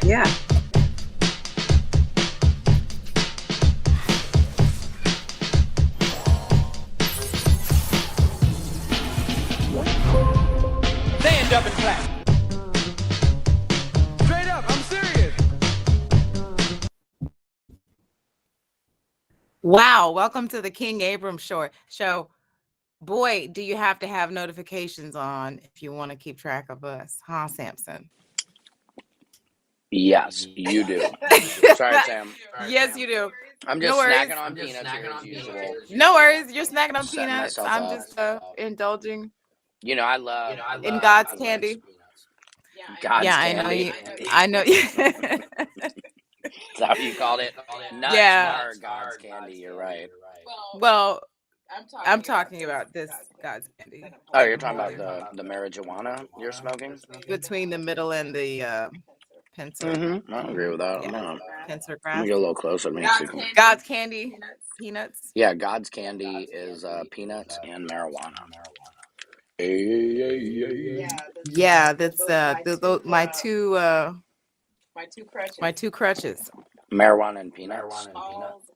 Yeah. Stand up and clap. Straight up, I'm serious. Wow. Welcome to the King-Abrams Show. Boy, do you have to have notifications on if you want to keep track of us, huh, Samson? Yes, you do. Sorry, Sam. Yes, you do. I'm just snacking on peanuts here as usual. No worries. You're snacking on Setting peanuts. myself I'm up. just indulging You know, I love in God's peanuts. candy. God's Yeah, candy. I know. Is that what you called it? Nuts are God's candy. You're right. Well, I'm talking about this God's candy. Oh, you're talking about the marijuana you're smoking? Between the middle and the pencil. Mm-hmm. I agree with that. Yeah. Let Pencil me grass. get a little closer. God's candy. Peanuts. Yeah, God's candy is peanuts and marijuana. Yeah, that's my two crutches. Marijuana and peanuts.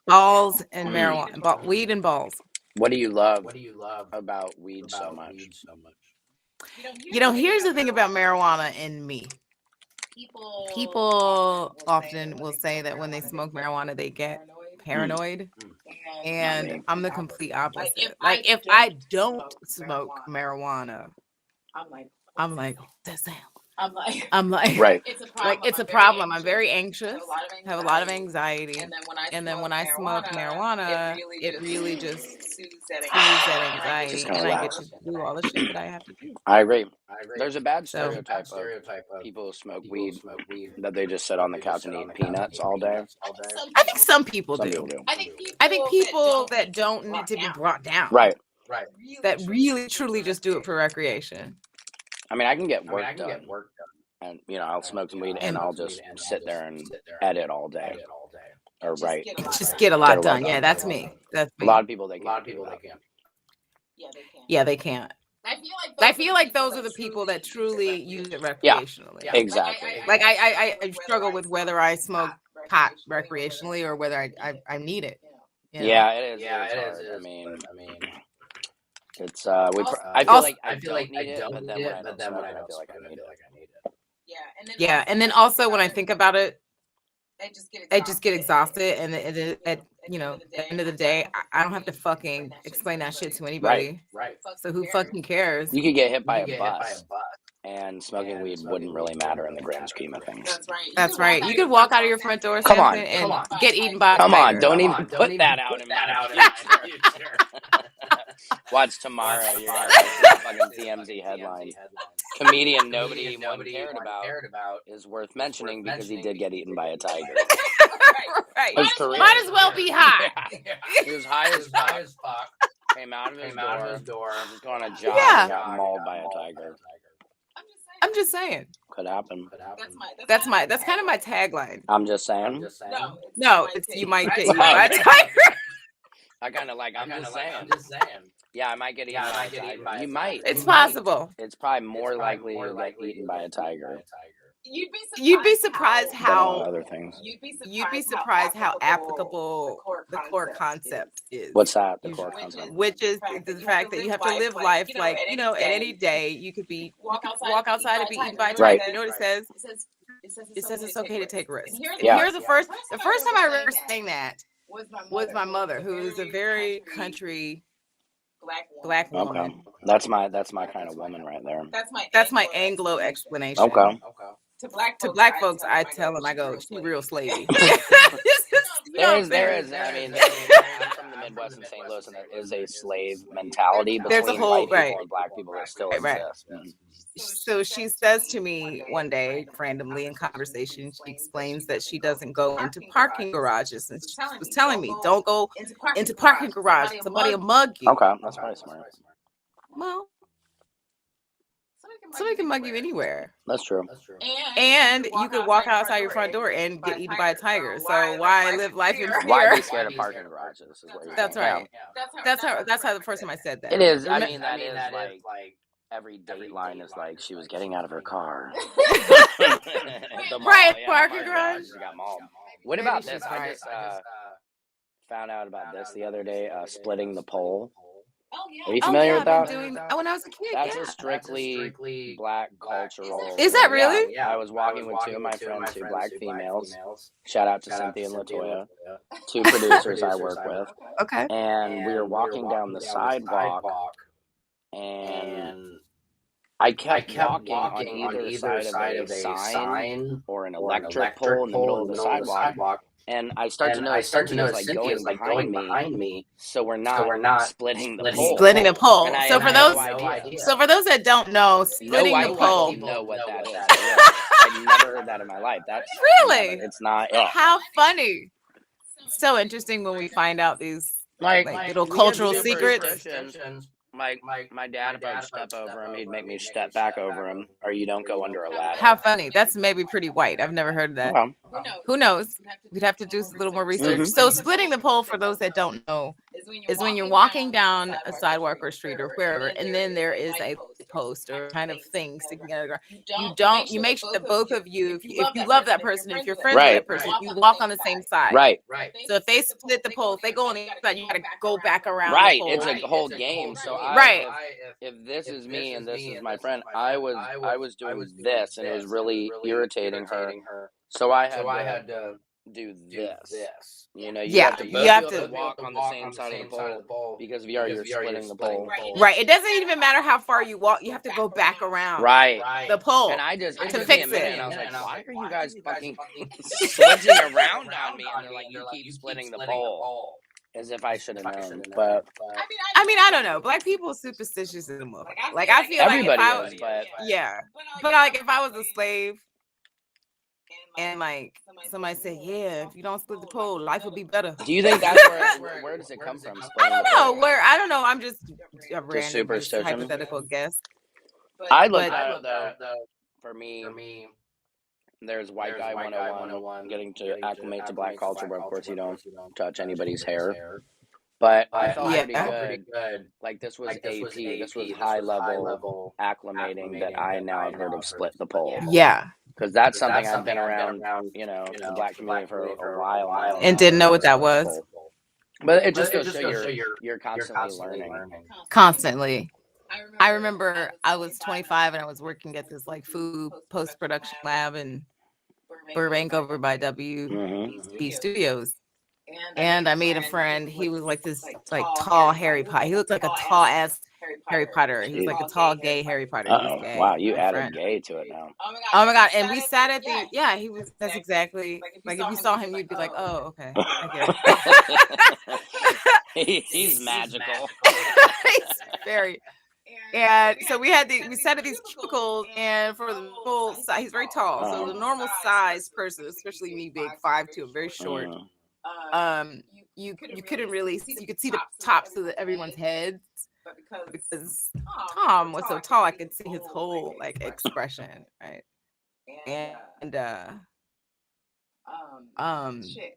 Balls and marijuana. Weed and balls. What do you love about weed so much? You know, here's the thing about marijuana and me. People often will say that when they smoke marijuana, they get paranoid. And I'm the complete opposite. Like, if I don't smoke marijuana, I'm like, that's Sam. I'm like, Right. It's a problem. I'm very anxious, have a lot of anxiety. And then when I smoke marijuana, it really just soothes that anxiety. And I get to do all the shit that I have to do. I agree. There's a bad stereotype of people who smoke weed that they just sit on the couch and eat peanuts all day. I think some people do. People do. I think people that don't need to be brought down. Right. That really, truly just do it for recreation. I mean, I can get work done. And, you know, I'll smoke some weed and I'll just sit there and edit all day. Or write. Just get a lot done. Yeah, that's me. That's me. A lot of people, they can't. Yeah, they can't. I feel like those are the people that truly use it recreationally. Yeah, exactly. Like I struggle with whether I smoke pot recreationally or whether I need it. You know? Yeah, it is. Yeah, it is. I mean, it's I feel like I don't need it, but then when I don't smoke it, I feel like I need it. Yeah, and then also when I think about it, I just get exhausted, and at you know, at the end of the day, I don't have to fucking explain that shit to anybody. Right. So who fucking cares? You could get hit by a bus, and smoking weed wouldn't really matter in the grand scheme of things. That's right. You could walk out of your front door, Come on, and get eaten by a Come tiger. on, don't even put that out in my future. Watch tomorrow. You're gonna get fucking TMZ headline. Comedian nobody cared about is worth mentioning because he did get eaten by a tiger. Right. His career. Might as well be high. He was high as fuck. Came out of his door. Was going on a jog and got mauled by a tiger. I'm just saying. Could happen. That's kind of my tagline. I'm just saying. No, it's you might get eaten by a tiger. I kind of like. I'm just saying. Yeah, I might get eaten by a tiger. You might. It's possible. It's probably more likely you'll get eaten by a tiger. You'd be surprised how other things. You'd be surprised how applicable the core concept is. What's that? The core concept, which is the fact that you have to live life like, you know, at any day you could walk outside and be eaten by a tiger. Right. You know what it says? It says it's okay to take risks. Yeah. Here's the first time I remember saying that was my mother, who is a very country black woman. Okay. That's my kind of woman right there. That's my Anglo explanation. Okay. To black folks, I tell them, I go, she real slavey. There is. I mean, I'm from the Midwest in St. Louis, and there is a slave mentality between white people and black people that still exists. So she says to me one day, randomly in conversation, she explains that she doesn't go into parking garages, and she was telling me, don't go into parking garage. Somebody will mug you. Okay, that's probably smart. Well, somebody can mug you anywhere. That's true. And you could walk outside your front door and get eaten by a tiger. So why live life in fear? Why be scared of parking garages? Is what you're That's saying. right. That's how the first time I said that. It is. I mean, that is like every Dateline is like she was getting out of her car. The mall, Right, yeah, parking garage. She got mauled. What Maybe about she's this? right. I just found out about this the other day. Splitting the pole. Are you familiar with I've that? been doing. When I was a kid. That's Yeah. a strictly black cultural. Is that thing. really? Yeah, I was walking with two of my friends, two black females. Shout out to Cynthia and Latoya, two producers I work with. Okay. And we were walking down the sidewalk, and I kept walking on either side of a sign or an electric pole in the middle of the sidewalk. And I start to notice Cynthia's like going behind me, so we're not splitting the pole. Splitting the pole. And So for those that don't know, splitting the pole. People know what that is. I've never heard that in my life. That's really. It's not. Yeah. How funny. So interesting when we find out these like little cultural secrets. My dad, if I would step over him, he'd make me step back over him, or you don't go under a ladder. How funny. That's maybe pretty white. I've never heard of that. Well, who knows? We'd have to do a little more research. Mhm. So splitting the pole, for those that don't know, is when you're walking down a sidewalk or street or wherever, and then there is a post or kind of thing sticking out of the ground. You make sure that both of you, if you love that person, if you're friends with that person, you walk on the same side. Right. So if they split the pole, if they go on the other side, you got to go back around. Right. The pole. It's a whole game. So if this is me and this is my friend, I was doing this, and it was really irritating her. So I had to do this. You know, you have to walk on the same side of the pole, because if you're splitting the pole. Right. It doesn't even matter how far you walk. You have to go back around. Right. The pole. And I just to fix it. And I was like, why are you guys fucking switching around on me? And they're like, you keep splitting the pole. As if I should have known. But I mean, I don't know. Black people are superstitious in the movie. Like I feel everybody like is, but yeah. But like if I was a slave and like somebody said, yeah, if you don't split the pole, life will be better. Do you think that's where does it come from? I don't know. I don't know. I'm just a random superstition. hypothetical guess. I look at it though. For me, there's white guy 101, getting to acclimate to black culture, but of course you don't touch anybody's hair. But I felt pretty good. Like this was AP. This was high level acclimating that I now have heard of split the pole. Yeah. Because that's something I've been around, the black community for a while now. And didn't know what that was. But it just goes to show you're constantly learning. Constantly. I remember I was 25 and I was working at this like food post-production lab in Burbank over by WB Studios. And I made a friend. He was like this like tall Harry Potter. He looked like a tall ass Harry Potter. He was like a tall gay Harry Potter. Oh, wow, you added gay to it now. Oh my god. And we sat at the that's exactly like if you saw him you'd be like, oh, okay. I get it. He's magical. He's very. And so we sat at these cubicles, and for the full size, he's very tall. So the normal size person, especially me, big 5'2", I'm very short. You couldn't really see. You could see the tops of everyone's heads, because Tom was so tall, I could see his whole like expression, right? And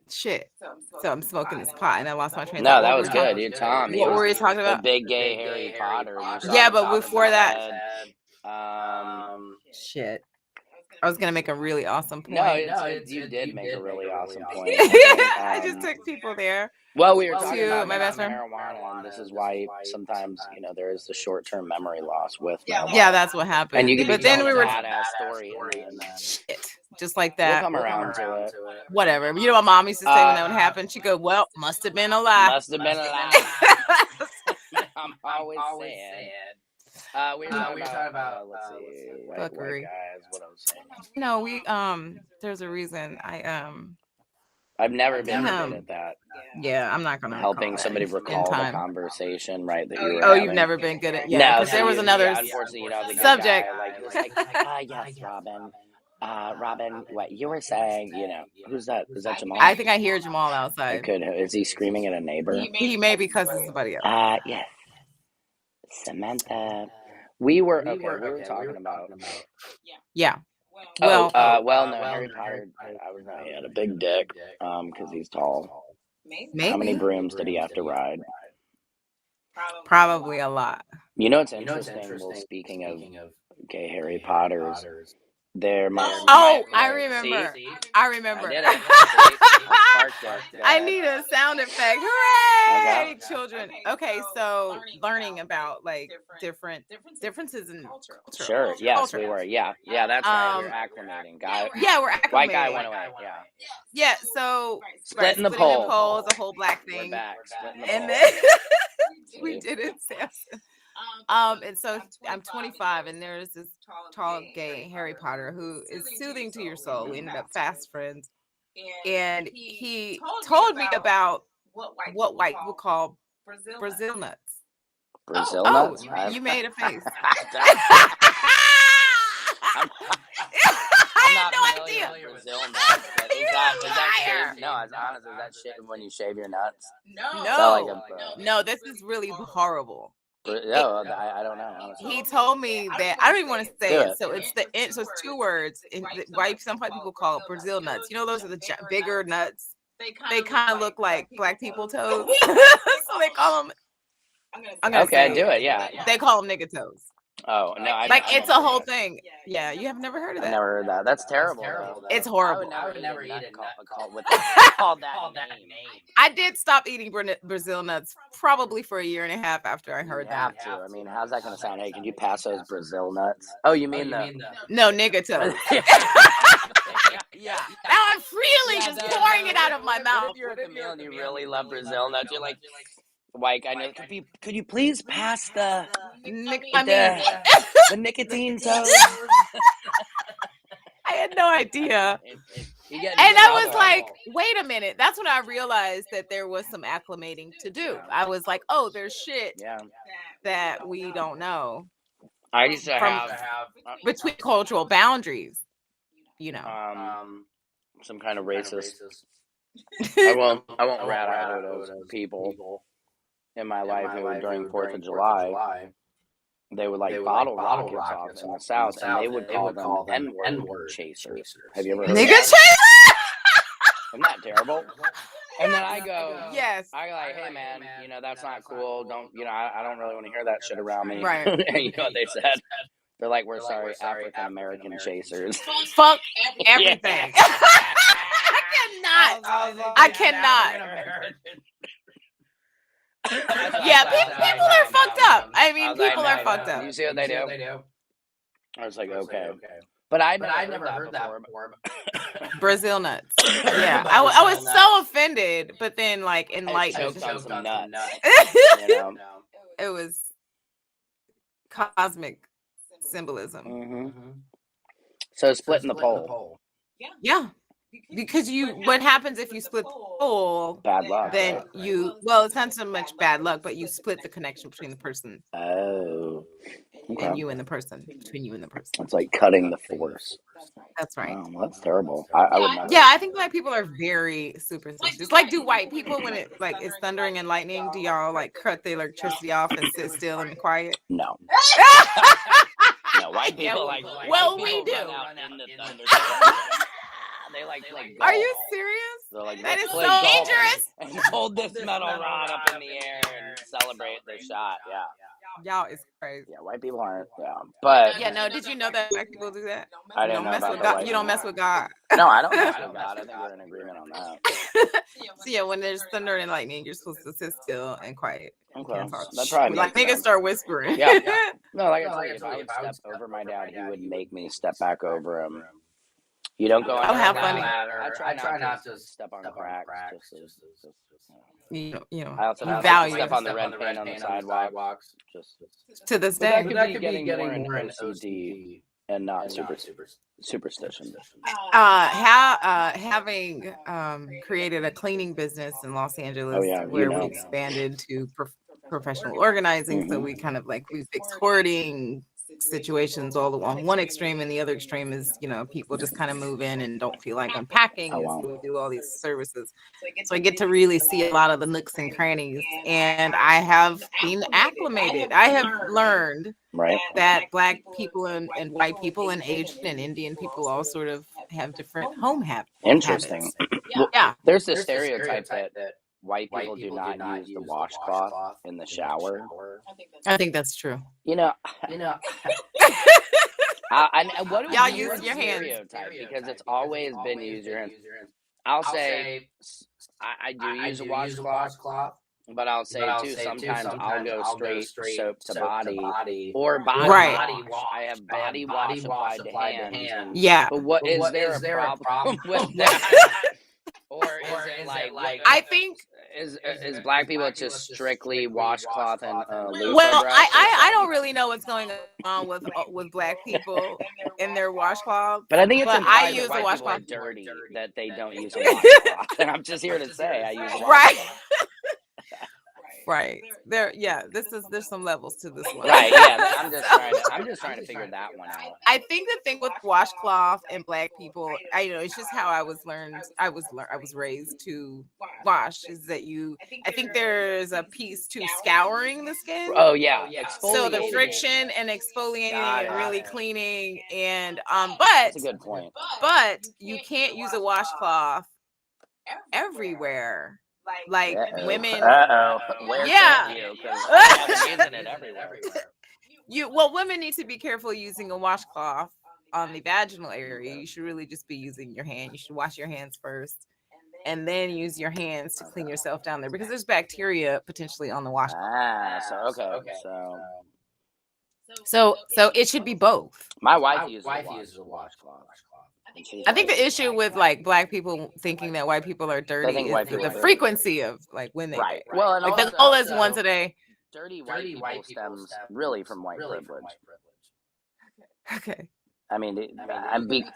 shit. So I'm smoking this pot, and I lost my train of thought. No, that was good. You're Tom. What were we talking about? The big gay Harry Potter. Yeah, but before that, shit. I was gonna make a really awesome point. No, you did make a really awesome point. I just took people there. Well, we were talking about my best friend. marijuana, and this is why sometimes there is the short-term memory loss with marijuana. Yeah, that's what happened. And you can but then we were badass story, and shit, just like that. We'll come around to it. Whatever. You know what mom used to say when that would happen? She'd go, "Well, must have been a lie." Must have been a lie. I'm always saying. We were talking about let's see, white guys. What I was saying. No, there's a reason I've never been good at that. Yeah, I'm not gonna helping somebody recall the conversation, right? That you were having. You've never been good at because there was another unfortunately, the subject. Guy, yes, Robin. Robin, what you were saying? Who's that? Is that Jamal? I think I hear Jamal outside. Is he screaming at a neighbor? He may be cussing somebody else. Yes. Samantha. We were talking about. Yeah. Well, no, Harry Potter. He had a big dick, because he's tall. Maybe. How many brooms did he have to ride? Probably a lot. You know, it's interesting. Well, speaking of gay Harry Potters, there I remember. See? I remember. I did it. See? I sparked it. Go I ahead. need a sound effect. Hooray! Okay. Children. Okay, so learning about like differences in culture. Sure. Yes, Culture. we were. Yeah. That's right. We're acclimating. Yeah, we're acclimating. White guy went away. Yeah. Yeah, so Splitting the pole is a whole black We're thing. back. Splitting the And pole. then we did it, Samson. And so I'm 25, and there's this tall gay Harry Potter who is soothing to your soul. We ended up fast friends, and he told me about what white people call Brazil nuts. Brazil Oh, nuts. you made a face. I'm I had no familiar idea. with Brazil nuts. But is You're that a liar. shave? No, it's honest. Is that shit when you shave your nuts? No, this is really horrible. No, I don't know. Honestly. He told me that I don't even want to say Do it. it. So it's 2 words. Some white people call it Brazil nuts. You know, those are the bigger nuts. They kind of look like black people toes. So they call them. I'm gonna Okay, say do it. Yeah. They call them nigga toes. Oh no! It's a whole thing. Yeah, you have never heard of I've that. never heard that. That's terrible. Though. It's horrible. I would never eat a nut called that name. I did stop eating Brazil nuts probably for 1.5 years after I heard that. You have to. I mean, how's that going to sound? Hey, can you pass those Brazil nuts? Oh, you mean No, nigga toes. Yeah. Now I'm freely just pouring it out of my mouth. If you're at the meal and you really love Brazil nuts, you're like, White, I know. Could you please pass the nicotine toes? I had no idea. And I was like, wait a minute. That's when I realized that there was some acclimating to do. I was like, oh, there's shit that we don't know. I used to have between cultural boundaries, you know. Some kind of racist. I won't rat out those people in my life who were during 4th of July. They would like bottle rockets off in the South, and they would call them N-word chasers. Have you ever heard nigga of that? chaser? Isn't that terrible? And then I go, yes. I go like, hey man, you know, that's not cool. Don't, you know, I don't really want to hear that shit around me. Right. And you know what they said? They're like, we're sorry, African American chasers. Fuck everything. I cannot. Yeah, people are fucked up. I mean, people are fucked up. You see what they do? I was like, okay. But I never heard that before. Brazil nuts. Yeah, I was so offended, but then like enlightened. Choked on some nuts. You know? It was cosmic symbolism. Mm-hmm. So splitting the pole. Yeah. Because what happens if you split the pole? Bad luck. Then it's not so much bad luck, but you split the connection between the person. Oh. Okay. And you and the person, between you and the person. It's like cutting the force. That's right. Oh, that's terrible. I would never. Yeah, I think black people are very superstitious. Like, do white people, when it like it's thundering and lightning, do y'all like cut the electricity off and sit still and be quiet? No. No, white people we do. They like are you serious? Like, that is so dangerous. And hold this metal rod up in the air and celebrate their shot. Yeah. Y'all is crazy. Yeah, white people aren't. Yeah, but no. Did you know that black people do that? I didn't know mess about with that. God. You don't mess with God. No, I don't mess with God. I think we're in agreement on that. So yeah, when there's thunder and lightning, you're supposed to sit still and quiet. Okay. That probably like niggas start whispering. Yeah. No, like I told you, if I would step over my dad, he would make me step back over him. You don't go. Oh, how funny! I try not to step on cracks. You know, I also value step on the red paint on the sidewalks. Just to this day, that could be getting more in OCD and not superstition. Having created a cleaning business in Los Angeles, where we expanded to professional organizing, so we kind of we fixed hoarding situations all on one extreme, and the other extreme is people just kind of move in and don't feel like unpacking. So we do all these services, so I get to really see a lot of the nooks and crannies, and I have been acclimated. I have learned that black people and white people and Asian and Indian people all sort of have different home habits. Interesting. Yeah, there's this stereotype that white people do not use the washcloth in the shower. I think that's true. You know, and what Y'all a use weird your hands. stereotype, because it's always been use your hands. I'll say I do use a washcloth, but I'll say too, sometimes I'll go straight soap to body or body Right. wash. I have body wash applied to hands. Yeah. But what is there a problem with that? Or is it like I think is black people just strictly washcloth and loofah well, brush? I don't really know what's going on with black people in their washcloth. But I think it's But implied I that use a white people are washcloth. dirty, that they don't use a washcloth. And I'm just here to say I use a washcloth. Right. Right. There's some levels to this one. Right, yeah. I'm just trying to figure that one out. I think the thing with washcloth and black people, it's just how I was raised to wash, is that I think there's a piece to scouring the skin. Oh yeah. So the Exfoliating. friction and exfoliating Got and it. really cleaning, and but That's a good point. but you can't use a washcloth everywhere. Like women. Where Yeah. can you? Because I'm using it everywhere. Women need to be careful using a washcloth on the vaginal area. You should really just be using your hand. You should wash your hands first, and then use your hands to clean yourself down there, because there's bacteria potentially on the washcloth. So it should be both. My wife uses a washcloth. I think the issue with like black people thinking that white people are dirty is the frequency of like when they right. get. Well, and like also, the goal is once a day. Dirty white people stems really from white privilege. Okay. I mean,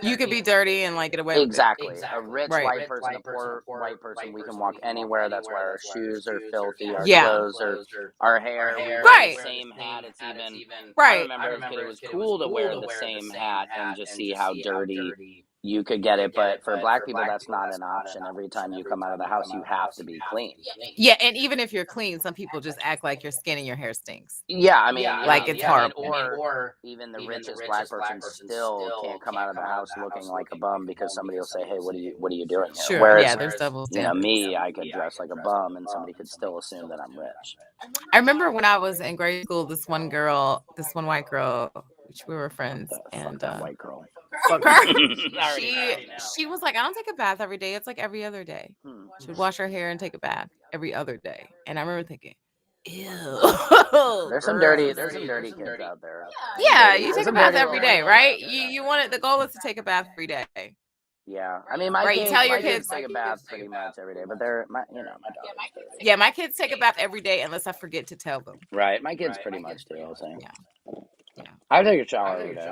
you could be dirty and like get away with exactly. it. A rich white person, a poor white person, we can walk anywhere. That's why our shoes are filthy, our Yeah. clothes are, our hair. We wear Right. the same hat. It's even Right. I remember it was cool to wear the same hat and just see how dirty you could get it. But for black people, that's not an option. Every time you come out of the house, you have to be clean. Yeah, and even if you're clean, some people just act like your skin and your hair stinks. Yeah, I mean, like it's horrible. Or even the richest black person still can't come out of the house looking like a bum, because somebody will say, "Hey, what are you doing here?" Sure. Whereas, yeah, there's double standards. Me, I could dress like a bum, and somebody could still assume that I'm rich. I remember when I was in grade school, this one white girl, which we were friends, and white girl. Fuck her. she was like, I don't take a bath every day. It's like every other day. She would wash her hair and take a bath every other day. And I remember thinking, ew. There's some dirty kids out there. Yeah, you take a bath every day, right? You want it. The goal is to take a bath every day. Yeah, I mean, my kids take a bath pretty much every day, but my dog. Yeah, my kids take a bath every day unless I forget to tell them. Right, my kids pretty much do. I'll say. Yeah. I take a shower every day.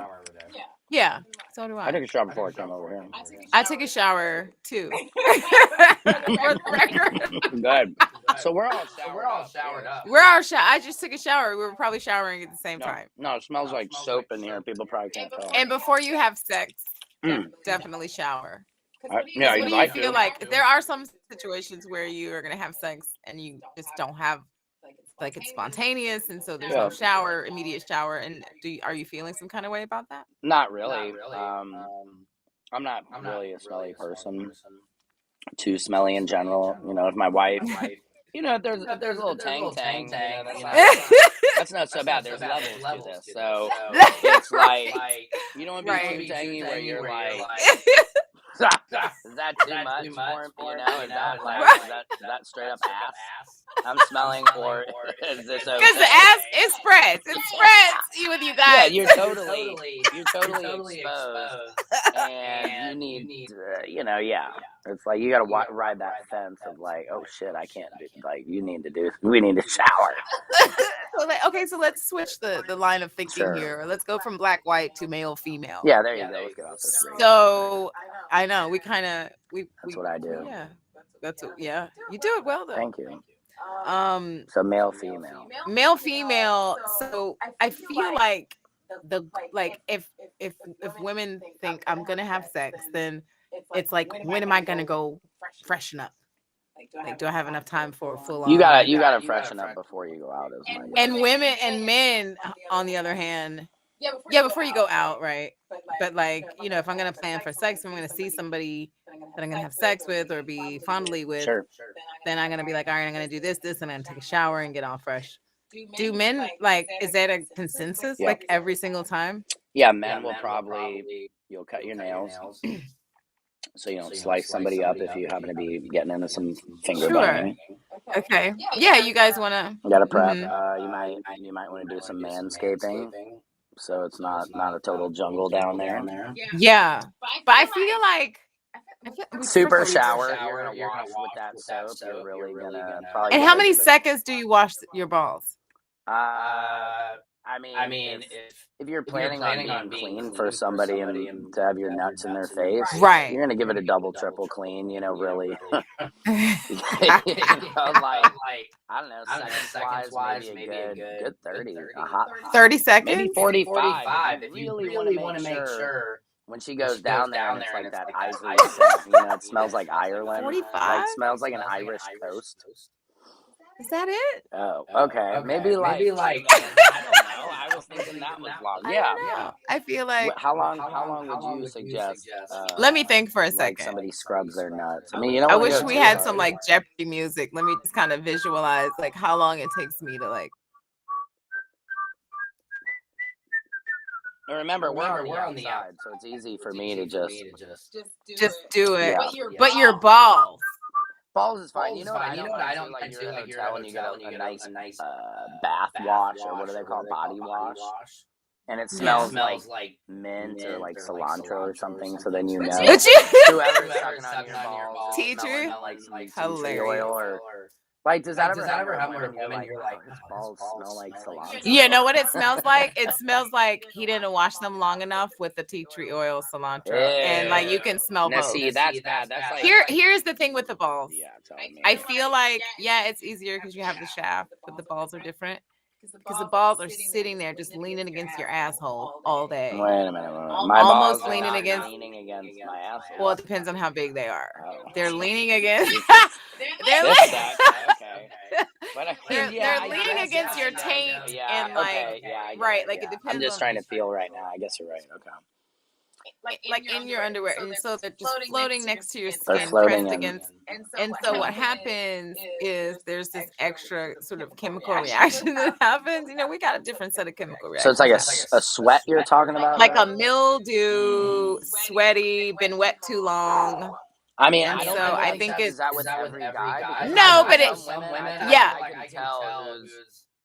Yeah, so do I. I took a shower before I came over here. I took a shower too. For the record. Good. So we're all showered up. I just took a shower. We were probably showering at the same time. No, it smells like soap in here. People probably can't tell. And before you have sex, definitely shower. Yeah, you like feel like there are some situations where you are going to have sex and you just don't have, like, it's spontaneous, and so there's no immediate shower. And are you feeling some kind of way about that? Not really. I'm not really a smelly person. Too smelly in general. If my wife, if there's a little tang, that's not so bad. There's levels to this. So it's like, you don't want to be too tangy where you're like, is that too much for him? Is that straight up ass I'm smelling, or is this okay? Because the ass, it spreads you with you guys. Yeah, you're totally exposed, and you need it's like you got to ride that fence of like, oh shit, I can't do, like, we need to shower. So let's switch the line of thinking here. Let's go from black, white to male, female. Yeah, there you go. Let's get off this ring. So I know that's what I do. Yeah, you do it well though. Thank you. So male, female. So I feel like if women think I'm gonna have sex, then it's like, when am I gonna go freshen up? Like, do I have enough time for a full on? You gotta freshen up before you go out. And women and men, on the other hand, before you go out, right? But like, if I'm gonna plan for sex, I'm gonna see somebody, that I'm gonna have sex with or be fondly with, Sure. then I'm gonna be like, all right, I'm gonna do this, and I'm gonna take a shower and get all fresh. Do men like? Is that a consensus? Yeah. Like every single time? Yeah, men will probably, you'll cut your nails. So you don't slice somebody up if you happen to be getting into some finger Sure. banging. Okay. Yeah, you guys wanna? You gotta prep. Mhm. You might want to do some manscaping, so it's not a total jungle down there. Yeah, but I feel like Super shower. You're gonna wash with that soap. You're really gonna probably. And how many seconds do you wash your balls? I mean, if you're planning on being clean for somebody and to have your nuts in their face, Right. you're gonna give it a double, triple clean. You know, really. You know, like I don't know, seconds wise, maybe a good 30, a hot 30 seconds, maybe 45. If you really want to make sure. When she goes down there and it's like that ivory scent, you know, it smells like Ireland. 45? Like smells like an Irish coast. Is that it? Oh, okay. Maybe like I don't know. I was thinking that was long. Yeah. I feel like How long would you suggest? let me think for a like second. somebody scrubs their nuts. I mean, you don't I wanna wish go we too had hard. some like Jeopardy music. Let me just kind of visualize like how long it takes me to like. Remember, we're on the outside, so it's easy for me to just do it. Yeah. But your balls. balls is fine. You know what I don't like? You're at a hotel and you get a nice bath wash, or what do they call it? Body wash. And it smells like mint or like cilantro or something. So then you know. But you Whoever's sucking on your balls, tea it's tree? smelling like some tea tree Hilarious. oil or. Like, does that ever happen where women, you're like, his balls smell like cilantro? You know what it smells like? It smells like he didn't wash them long enough with the tea tree oil, cilantro, and like you can smell Now, both. see, that's bad. That's like Here's the thing with the balls. Yeah, I feel like it's easier because you have the shaft, but the balls are different. Because the balls are sitting there just leaning against your asshole all day. Wait a minute. My Almost balls are leaning not against my asshole. Well, it depends on how big they are. Oh. They're leaning against. They're like, okay. But they're leaning against your taint and like right, like it depends. I'm just trying to feel right now. I guess you're right. Okay. Like in your underwear, and so they're just floating next to your They're skin, floating pressed in. against. And so what happens is there's this extra sort of chemical reaction that happens. You know, we got a different set of chemical reactions. So it's like a sweat you're talking about? Like a mildew, sweaty, been wet too long. I mean, And I think it's... Is that with every guy? No, but it's... Some women, yeah. I can tell whose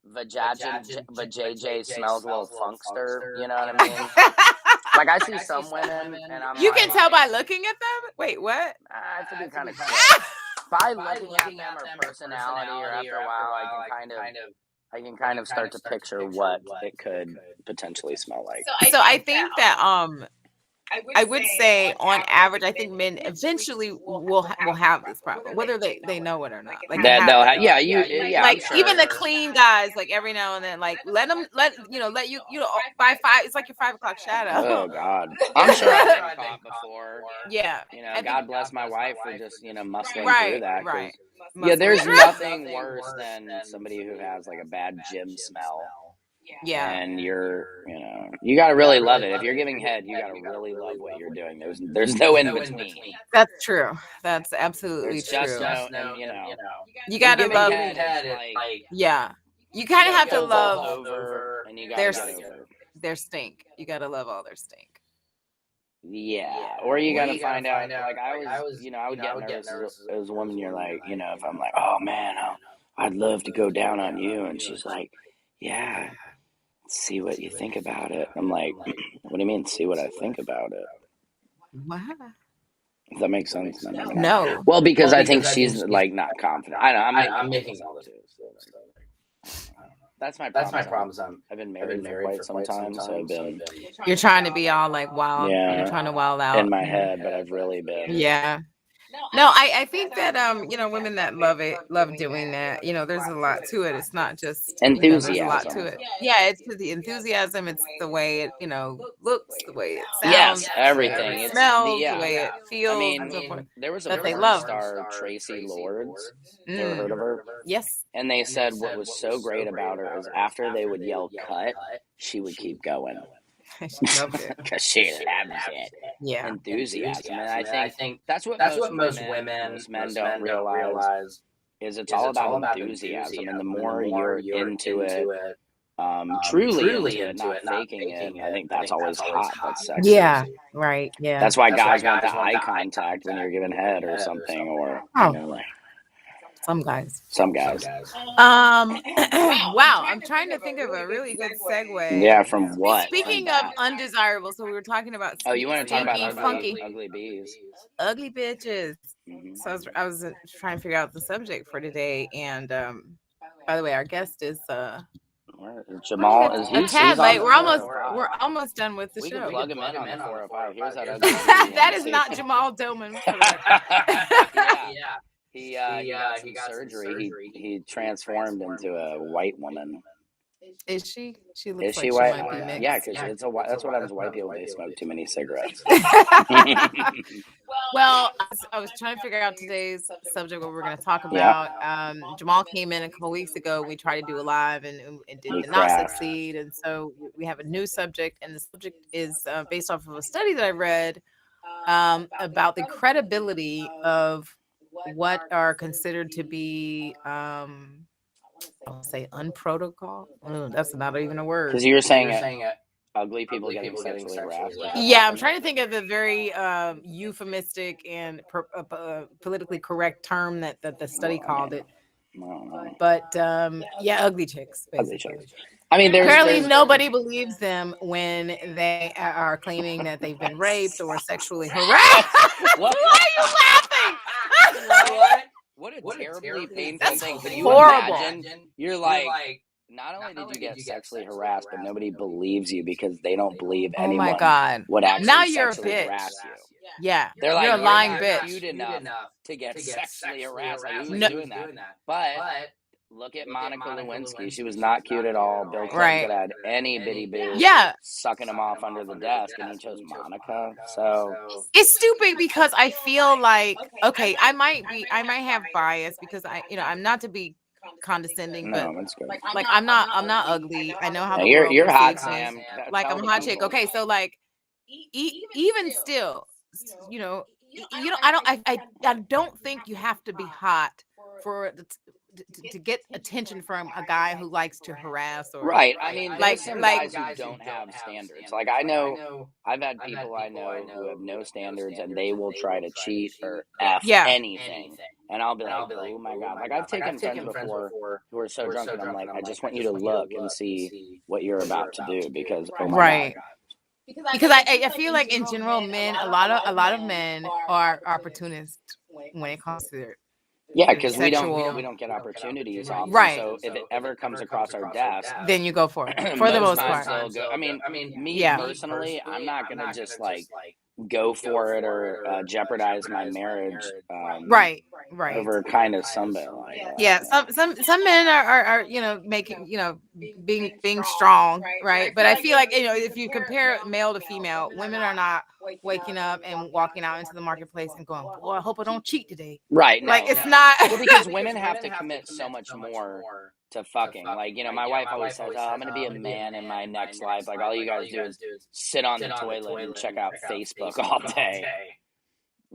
vajayjay smells a little funkster, you know what I mean? Like, I see some women, and I'm You like... can tell by looking at them? Wait, what? I think it kind of... By looking at them or personality, or after a while, I can kind of start to picture what it could potentially smell like. So I think that I would say on average, I think men eventually will have this problem, whether they know it or not. Like like sure. Even the clean guys, like every now and then, like let you by 5. It's like your 5 o'clock shadow. Oh God, I'm sure I've been caught before. Yeah, God bless my wife for just muscling right, through that. Right. Yeah, there's nothing worse than somebody who has like a bad gym smell. Yeah. And you got to really love it. If you're giving head, you got to really love what you're doing. There's no in between. That's true. That's absolutely true. Just no, you got to love head. Yeah. You kind of have to love over, and you got their stink. You got to love all their stink. Yeah, or you got to find out. Like I would get nervous as a woman. You're like, if I'm like, oh man, I'd love to go down on you, and she's like, yeah. See what you think about it. I'm like, what do you mean, see what I think about it? What? If that makes sense. No. Well, because I think she's like not confident. I know. I'm making all this. That's my problem. I've been married for quite some time, so I've been. You're trying to be all like wild. Yeah. You're trying to wild out in my head, but I've really been. Yeah. No, I think that women that love doing that. There's a lot to it. It's not just enthusiasm. There's a lot to it. Yeah, it's the enthusiasm. It's the way it looks, the way it sounds. Yes, everything. It smells, the way it feels. I mean, so forth, there was a that they porn love. star, Tracy Lords. Ever heard of her? Yes. And they said what was so great about her is after they would yell "cut," she would keep going. She loved it because she loves it. enthusiasm. And I think that's what most men don't realize is it's all about enthusiasm. And the more you're into it, truly into it, not faking it, I think that's always hot. That's sexy. Yeah, right. Yeah. That's why guys want the eye contact when you're giving head or something, or some guys. Wow, I'm trying to think of a really good segue. Yeah, from what? Speaking of undesirable, so we were talking about. Oh, you want to talk about funky, ugly bees? Ugly bitches. So I was trying to figure out the subject for today, and by the way, our guest is Jamal. Is he? Tad late. We're almost done with the show. We can plug him in on the 405. Here's that ugly bee. That is not Jamal Doman. He got some surgery. He transformed into a white woman. Is she? She looks is like she she white? might be mixed. Yeah, because that's what happens to white people. They smoke too many cigarettes. Well, I was trying to figure out today's subject, what we're going to talk about. Jamal came in a couple weeks ago. We tried to do a live and did not succeed. And so we have a new subject. And the subject is based off of a study that I read about the credibility of what are considered to be, I'll say unprotocol. That's not even a word. Because you were saying it. Ugly people getting sexually harassed. Yeah, I'm trying to think of the very euphemistic and politically correct term that the study called it. But yeah, ugly chicks. Basically. Ugly chicks. I mean, apparently nobody believes them when they are claiming that they've been raped or sexually harassed. Why are you laughing? What a terribly painful thing. Can you horrible. Imagine? You're like, not only did you get sexually harassed, but nobody believes you because they don't believe anyone would actually now you're a sexually bitch. harass you. Yeah, they're like, you're a lying bitch. Cute enough to get sexually harassed. Like, who's doing that? But look at Monica Lewinsky. She was not cute at all. Bill Clinton had any bitty boo. Yeah, sucking him off under the desk, and he chose Monica. So it's stupid because I feel like I might have bias because I'm not to be condescending, but like I'm not ugly. I know how the world you're hot, perceives me. Sam. Like I'm a hot chick. Okay, so like even still, I don't think you have to be hot for to get attention from a guy who likes to harass or right. I mean, like some guys who don't have standards. Like I've had people I know who have no standards and they will try to cheat or anything. And I'll be like, oh my God. Like I've taken friends before who are so drunk and I'm like, I just want you to look and see what you're about to do because oh my God. Because I feel like in general men a lot of men are opportunists when it comes to their because we don't get opportunities often. Right. So if it ever comes across our desk, then you go for it. For the most part. I mean, me personally, I'm not gonna just like go for it or jeopardize my marriage. Right. Over kind of somebody like that. Yeah. Some men are making being strong, right? But I feel like if you compare male to female, women are not waking up and walking out into the marketplace and going, "Boy, I hope I don't cheat today." Right. Like it's not because women have to commit so much more to fucking. Like, my wife always says, "Oh, I'm going to be a man in my next life." Like all you guys do is sit on the toilet and check out Facebook all day.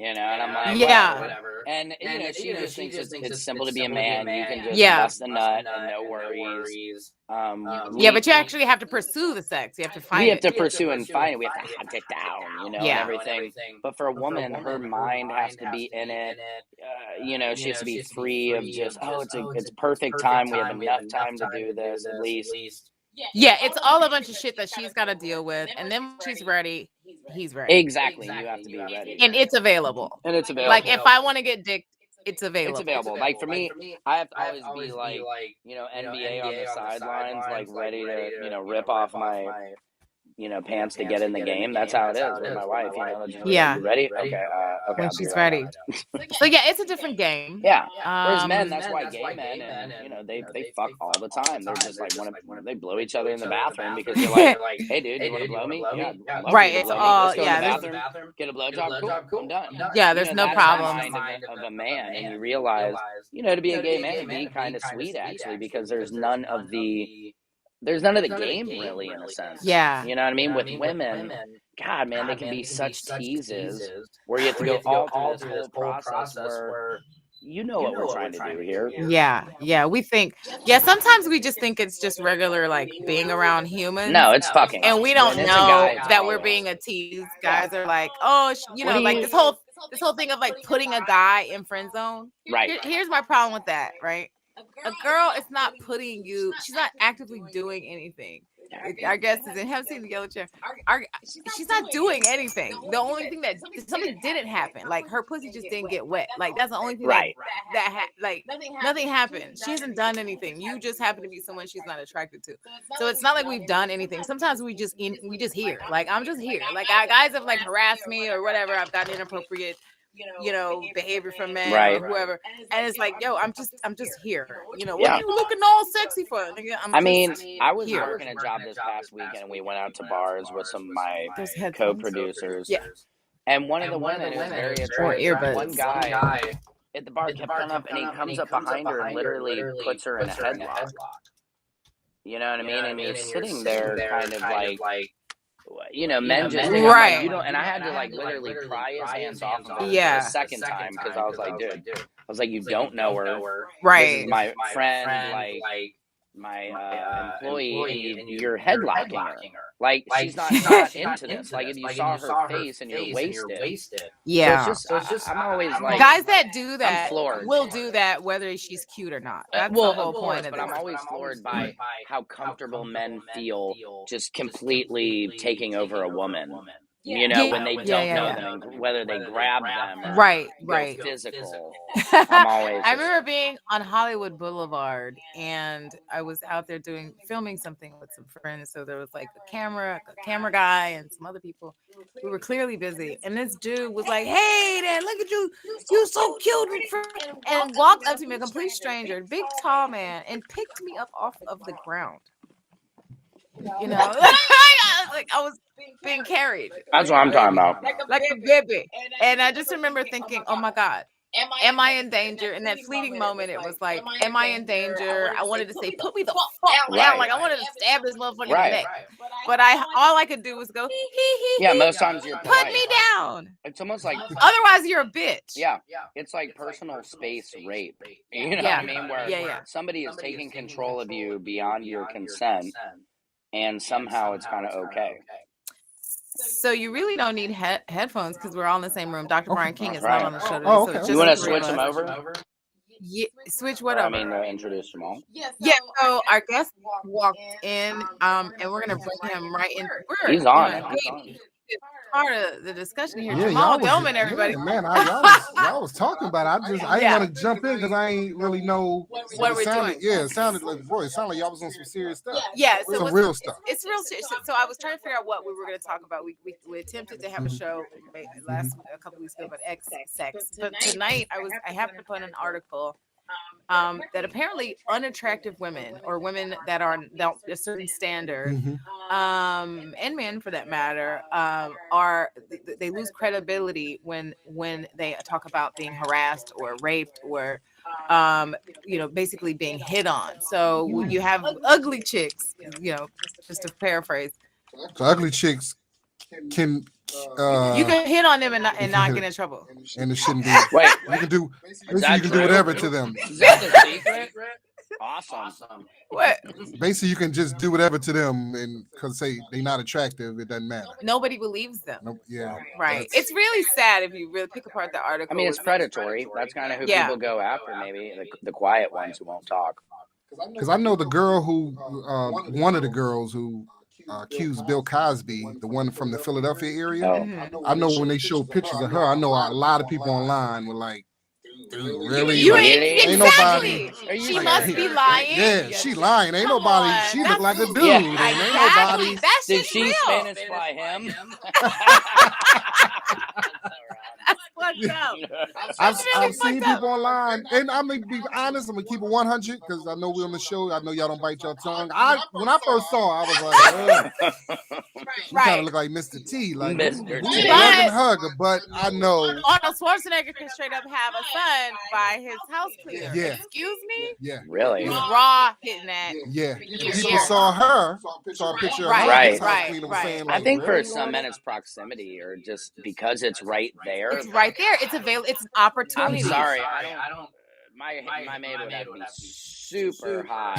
And I'm like, whatever. And she just thinks it's simple to be a man. You can just bust the nut and no worries. But you actually have to pursue the sex. You have to find it. We have to pursue and find it. We have to hunt it down, and everything. But for a woman, her mind has to be in it. She has to be free of just, it's perfect time. We have enough time to do this, at least. Yeah, it's all a bunch of shit that she's got to deal with. And then when she's ready, he's ready. Exactly. You have to be ready. And it's available. Like, if I want to get dick, it's available. It's available. Like, for me, I have to always be like, NBA on the sidelines, like, ready to, rip off my, pants to get in the game. That's how it is with my wife. You ready? Okay. When she's ready. So yeah, it's a different game. Yeah. Whereas men, that's why gay men, and they fuck all the time. They're just like they blow each other in the bathroom because you're like, hey dude, you want to blow me? Yeah. Right. It's all Let's go to the bathroom, get a blowjob. Cool. I'm done. Yeah. There's no problem. Of a man, and you realize, to be a gay man can be kind of sweet actually because there's none of the there's none of the game really, in a sense. Yeah. You know what I mean? With women, God, man, they can be such teases where you have to go all through this whole process where you know what we're trying to do here. Yeah. We think, sometimes we just think it's just regular, like, being around humans. No, it's fucking. And we don't When it's a know guy, it's that we're always. being a tease. Guys are like, oh, you What know, do like you- this whole thing of like putting a guy in friend zone. Right. Here's my problem with that, right? A girl is not putting you, she's not actively doing anything. Our guest is in, have seen the yellow chair. She's not doing anything. The only thing that something didn't happen, like her pussy just didn't get wet. Like that's the only thing Right. like nothing happened. She hasn't done anything. You just happen to be someone she's not attracted to. So it's not like we've done anything. Sometimes we just hear. Like I'm just here. Like guys have like harassed me or whatever. I've gotten inappropriate, behavior from men Right. or whoever, and it's like, yo, I'm just here. What Yeah. are you looking all sexy for? Nigga, I was here. working a job this past weekend, and we went out to bars with some of my There's headphones. co-producers. Yeah. And one of the women who's very attractive, earbuds. one guy at the bar kept coming up, and he comes up behind her and literally puts her in a headlock. You know what I mean? And he's sitting there kind of like, men just think, right. You don't, and I had to like literally pry his hands off of him Yeah. for the second time because I was like, dude, I was like, you don't know her. Right. This is my friend, like my employee, and you're headlocking her. Like she's not into this. Like if you saw her face and you're wasted. Yeah. So it's just I'm always like, guys that do that I'm floored. will do that whether she's cute or not. That's well, the whole point of but it. I'm always floored by how comfortable men feel just completely taking over a woman. When they don't know them, and whether they grab them or Right. go physical. I'm always. I remember being on Hollywood Boulevard, and I was out there filming something with some friends. So there was like a camera guy, and some other people. We were clearly busy, and this dude was like, "Hey, Dan, look at you! You're so cute!" And walked up to me, a complete stranger, big tall man, and picked me up off of the ground. I was being carried. That's what I'm talking about. Like a baby. And I just remember thinking, oh my God, am I in danger? In that fleeting moment, it was like, am I in danger? I wanted to say, put me the fuck down. Right. Like I wanted to stab this motherfucker in the neck. But all I could do was go, hee. Yeah, most times you're put me down. It's almost like Otherwise you're a bitch. Yeah. It's like personal space rape. You know what I mean? Where somebody is taking control of you beyond your consent, and somehow it's kind of okay. So you really don't need headphones because we're all in the same room. Dr. Brian King is not on the show today. Oh, So okay. it's You just want the to three of switch them us. over? Yeah, switch what I over? mean, introduce Jamal. Yeah, so our guest walked in, and we're gonna bring him right in. He's on. He's on. Part of the discussion here. Yeah, Jamal y'all was- Doman, everybody. Yeah, man, y'all was talking about it. I didn't want to jump in because I ain't really know What it we're sounded. doing. Yeah, it sounded like, boy, it sounded like y'all was on some serious stuff. Yeah, Some real stuff. It's real shit. So I was trying to figure out what we were going to talk about. We attempted to have a show a couple weeks ago about sex, but tonight I happened to put an article that apparently unattractive women or women that are a certain standard, and men for that matter, they lose credibility when they talk about being harassed or raped or basically being hit on. So you have ugly chicks, just to paraphrase. So ugly chicks can You can hit on them and not get in trouble. and it shouldn't be. Wait, You can do. Is Basically, that you can true? do whatever to them. Is that the secret? Awesome. What? Basically, you can just do whatever to them, and because they're not attractive, it doesn't matter. Nobody believes them. No, yeah, Right. that's- It's really sad if you really pick apart the article. I mean, it's predatory. That's kind of who Yeah. people go after, maybe the quiet ones who won't talk. Because I know the girl who, one of the girls who accused Bill Cosby, the one from the Philadelphia area. Oh. Mhm. I know when they showed pictures of her, I know a lot of people online were like, dude, really? You Like, ain't ain't exactly. Are you She like- must be lying. Yeah, she lying. Ain't Come nobody. on. She look That's- like a dude. Yeah, and ain't Exactly. nobody. That Did shit's she real. Spanish fly him? That's what fucked up. I've seen people online, and I'm gonna be honest. I'm gonna keep it 100 because I know we're on the show. I know y'all don't bite your tongue. When I first saw her, I was like, she kind of looked like Mr. T, like Mr. who's T. loving hugger. But I know Arnold Schwarzenegger can straight up have a son by his house cleaner. Yeah. Excuse me? Yeah. Really? He's raw hitting that. Yeah. Yeah. People saw a picture of her. Right. His house cleaner was saying, like, I think really? for some men it's proximity, or just because it's right there. It's right there. It's available. It's an opportunity. I'm sorry. I don't. My maid would have to be super hot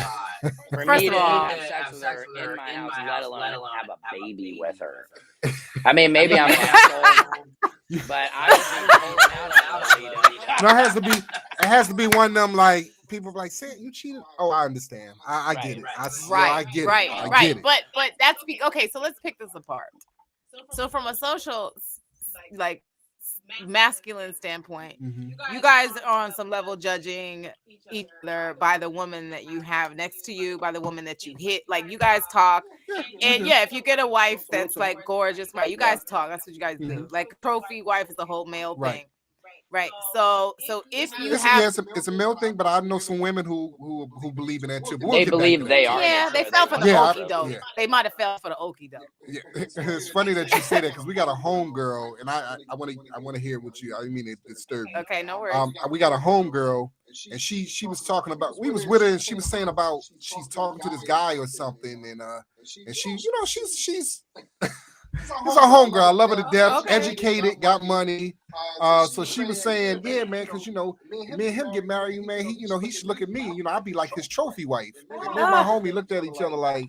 for First me of to all, have sex with her in my house, let alone have a baby with her. I mean, maybe I'm an asshole, but I'm No, it has to be one of them, like, people like, say you cheated. Oh, I understand. I get it. I get it. I get it. But that's okay. So let's pick this apart. So from a social, like, masculine standpoint, you guys are on some level judging each other by the woman that you have next to you, by the woman that you hit. Like, you guys talk, and if you get a wife that's like gorgeous, right? You guys talk. That's what you guys do. Like, trophy wife is the whole male thing. Right. So if you it's a male thing, but I know some women who believe in that too. But they believe they are. Yeah, they fell for the okie doke. They might have fell for the okie doke. Yeah. It's funny that you say that because we got a home girl, and I want to hear what you. I mean, it disturbed me. Okay, no worries. We got a home girl, and she was talking about. We was with her, and she was saying about she's talking to this guy or something, and she, she's. It's a homegirl. I love her to death. Okay. Educated, got money. So she was saying, yeah, man, because me and him get married, man. He should look at me. I'd be like his trophy wife. And me and my homie looked at each other like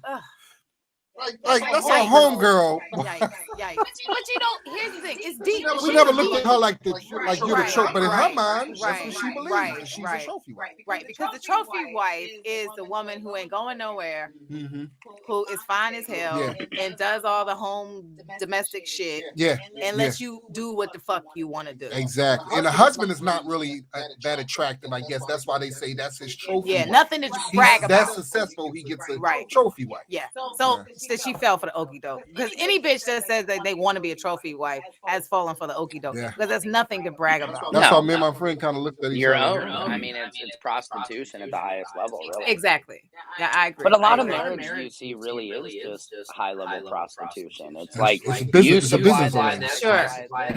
that's a homegirl. Yikes. But here's the thing. It's deep. We never looked at her like you're the trophy, but in her mind, that's what she believes. She's a trophy wife. Right, because the trophy wife is the woman who ain't going nowhere, who is fine as hell, and does all the home domestic shit, and lets you do what the fuck you want to do. Exactly. And the husband is not really that attractive, I guess. That's why they say that's his trophy wife. Nothing to brag about. That's successful. He gets a trophy wife. Yeah. So she fell for the okie doke, because any bitch that says that they want to be a trophy wife has fallen for the okie doke, because there's nothing to brag about. That's why me and my friend kind of looked at each other. I mean, it's prostitution at the highest level, really. Exactly. Yeah, I agree. But a lot of marriage you see really is just high level prostitution. It's like you supply this. Sure. I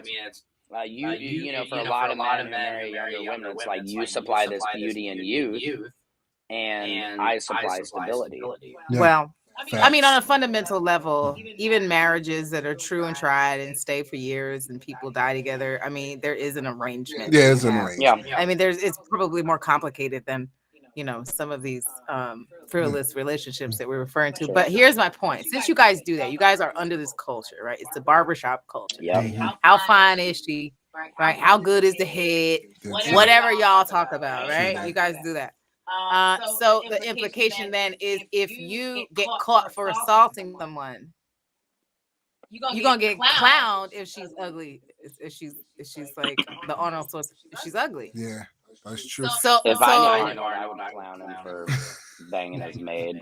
mean, it's for a lot of men who marry younger women, it's like you supply this beauty and youth, and I supply stability. Yeah. Well, I mean, on a fundamental level, even marriages that are true and tried and stay for years and people die together, I mean, there is an arrangement. Yeah, it's an arrangement. Yeah. I mean, it's probably more complicated than, some of these frivolous relationships that we're referring to. But here's my point. Since you guys do that, you guys are under this culture, right? It's the barbershop culture. Yeah. How fine is she? Right? How good is the head? Whatever y'all talk about, right? You guys do that. So the implication then is if you get caught for assaulting someone, you're gonna get clowned if she's ugly. If she's like the Arnold source, if she's ugly. Yeah, that's true. So I would clown him for banging his maid.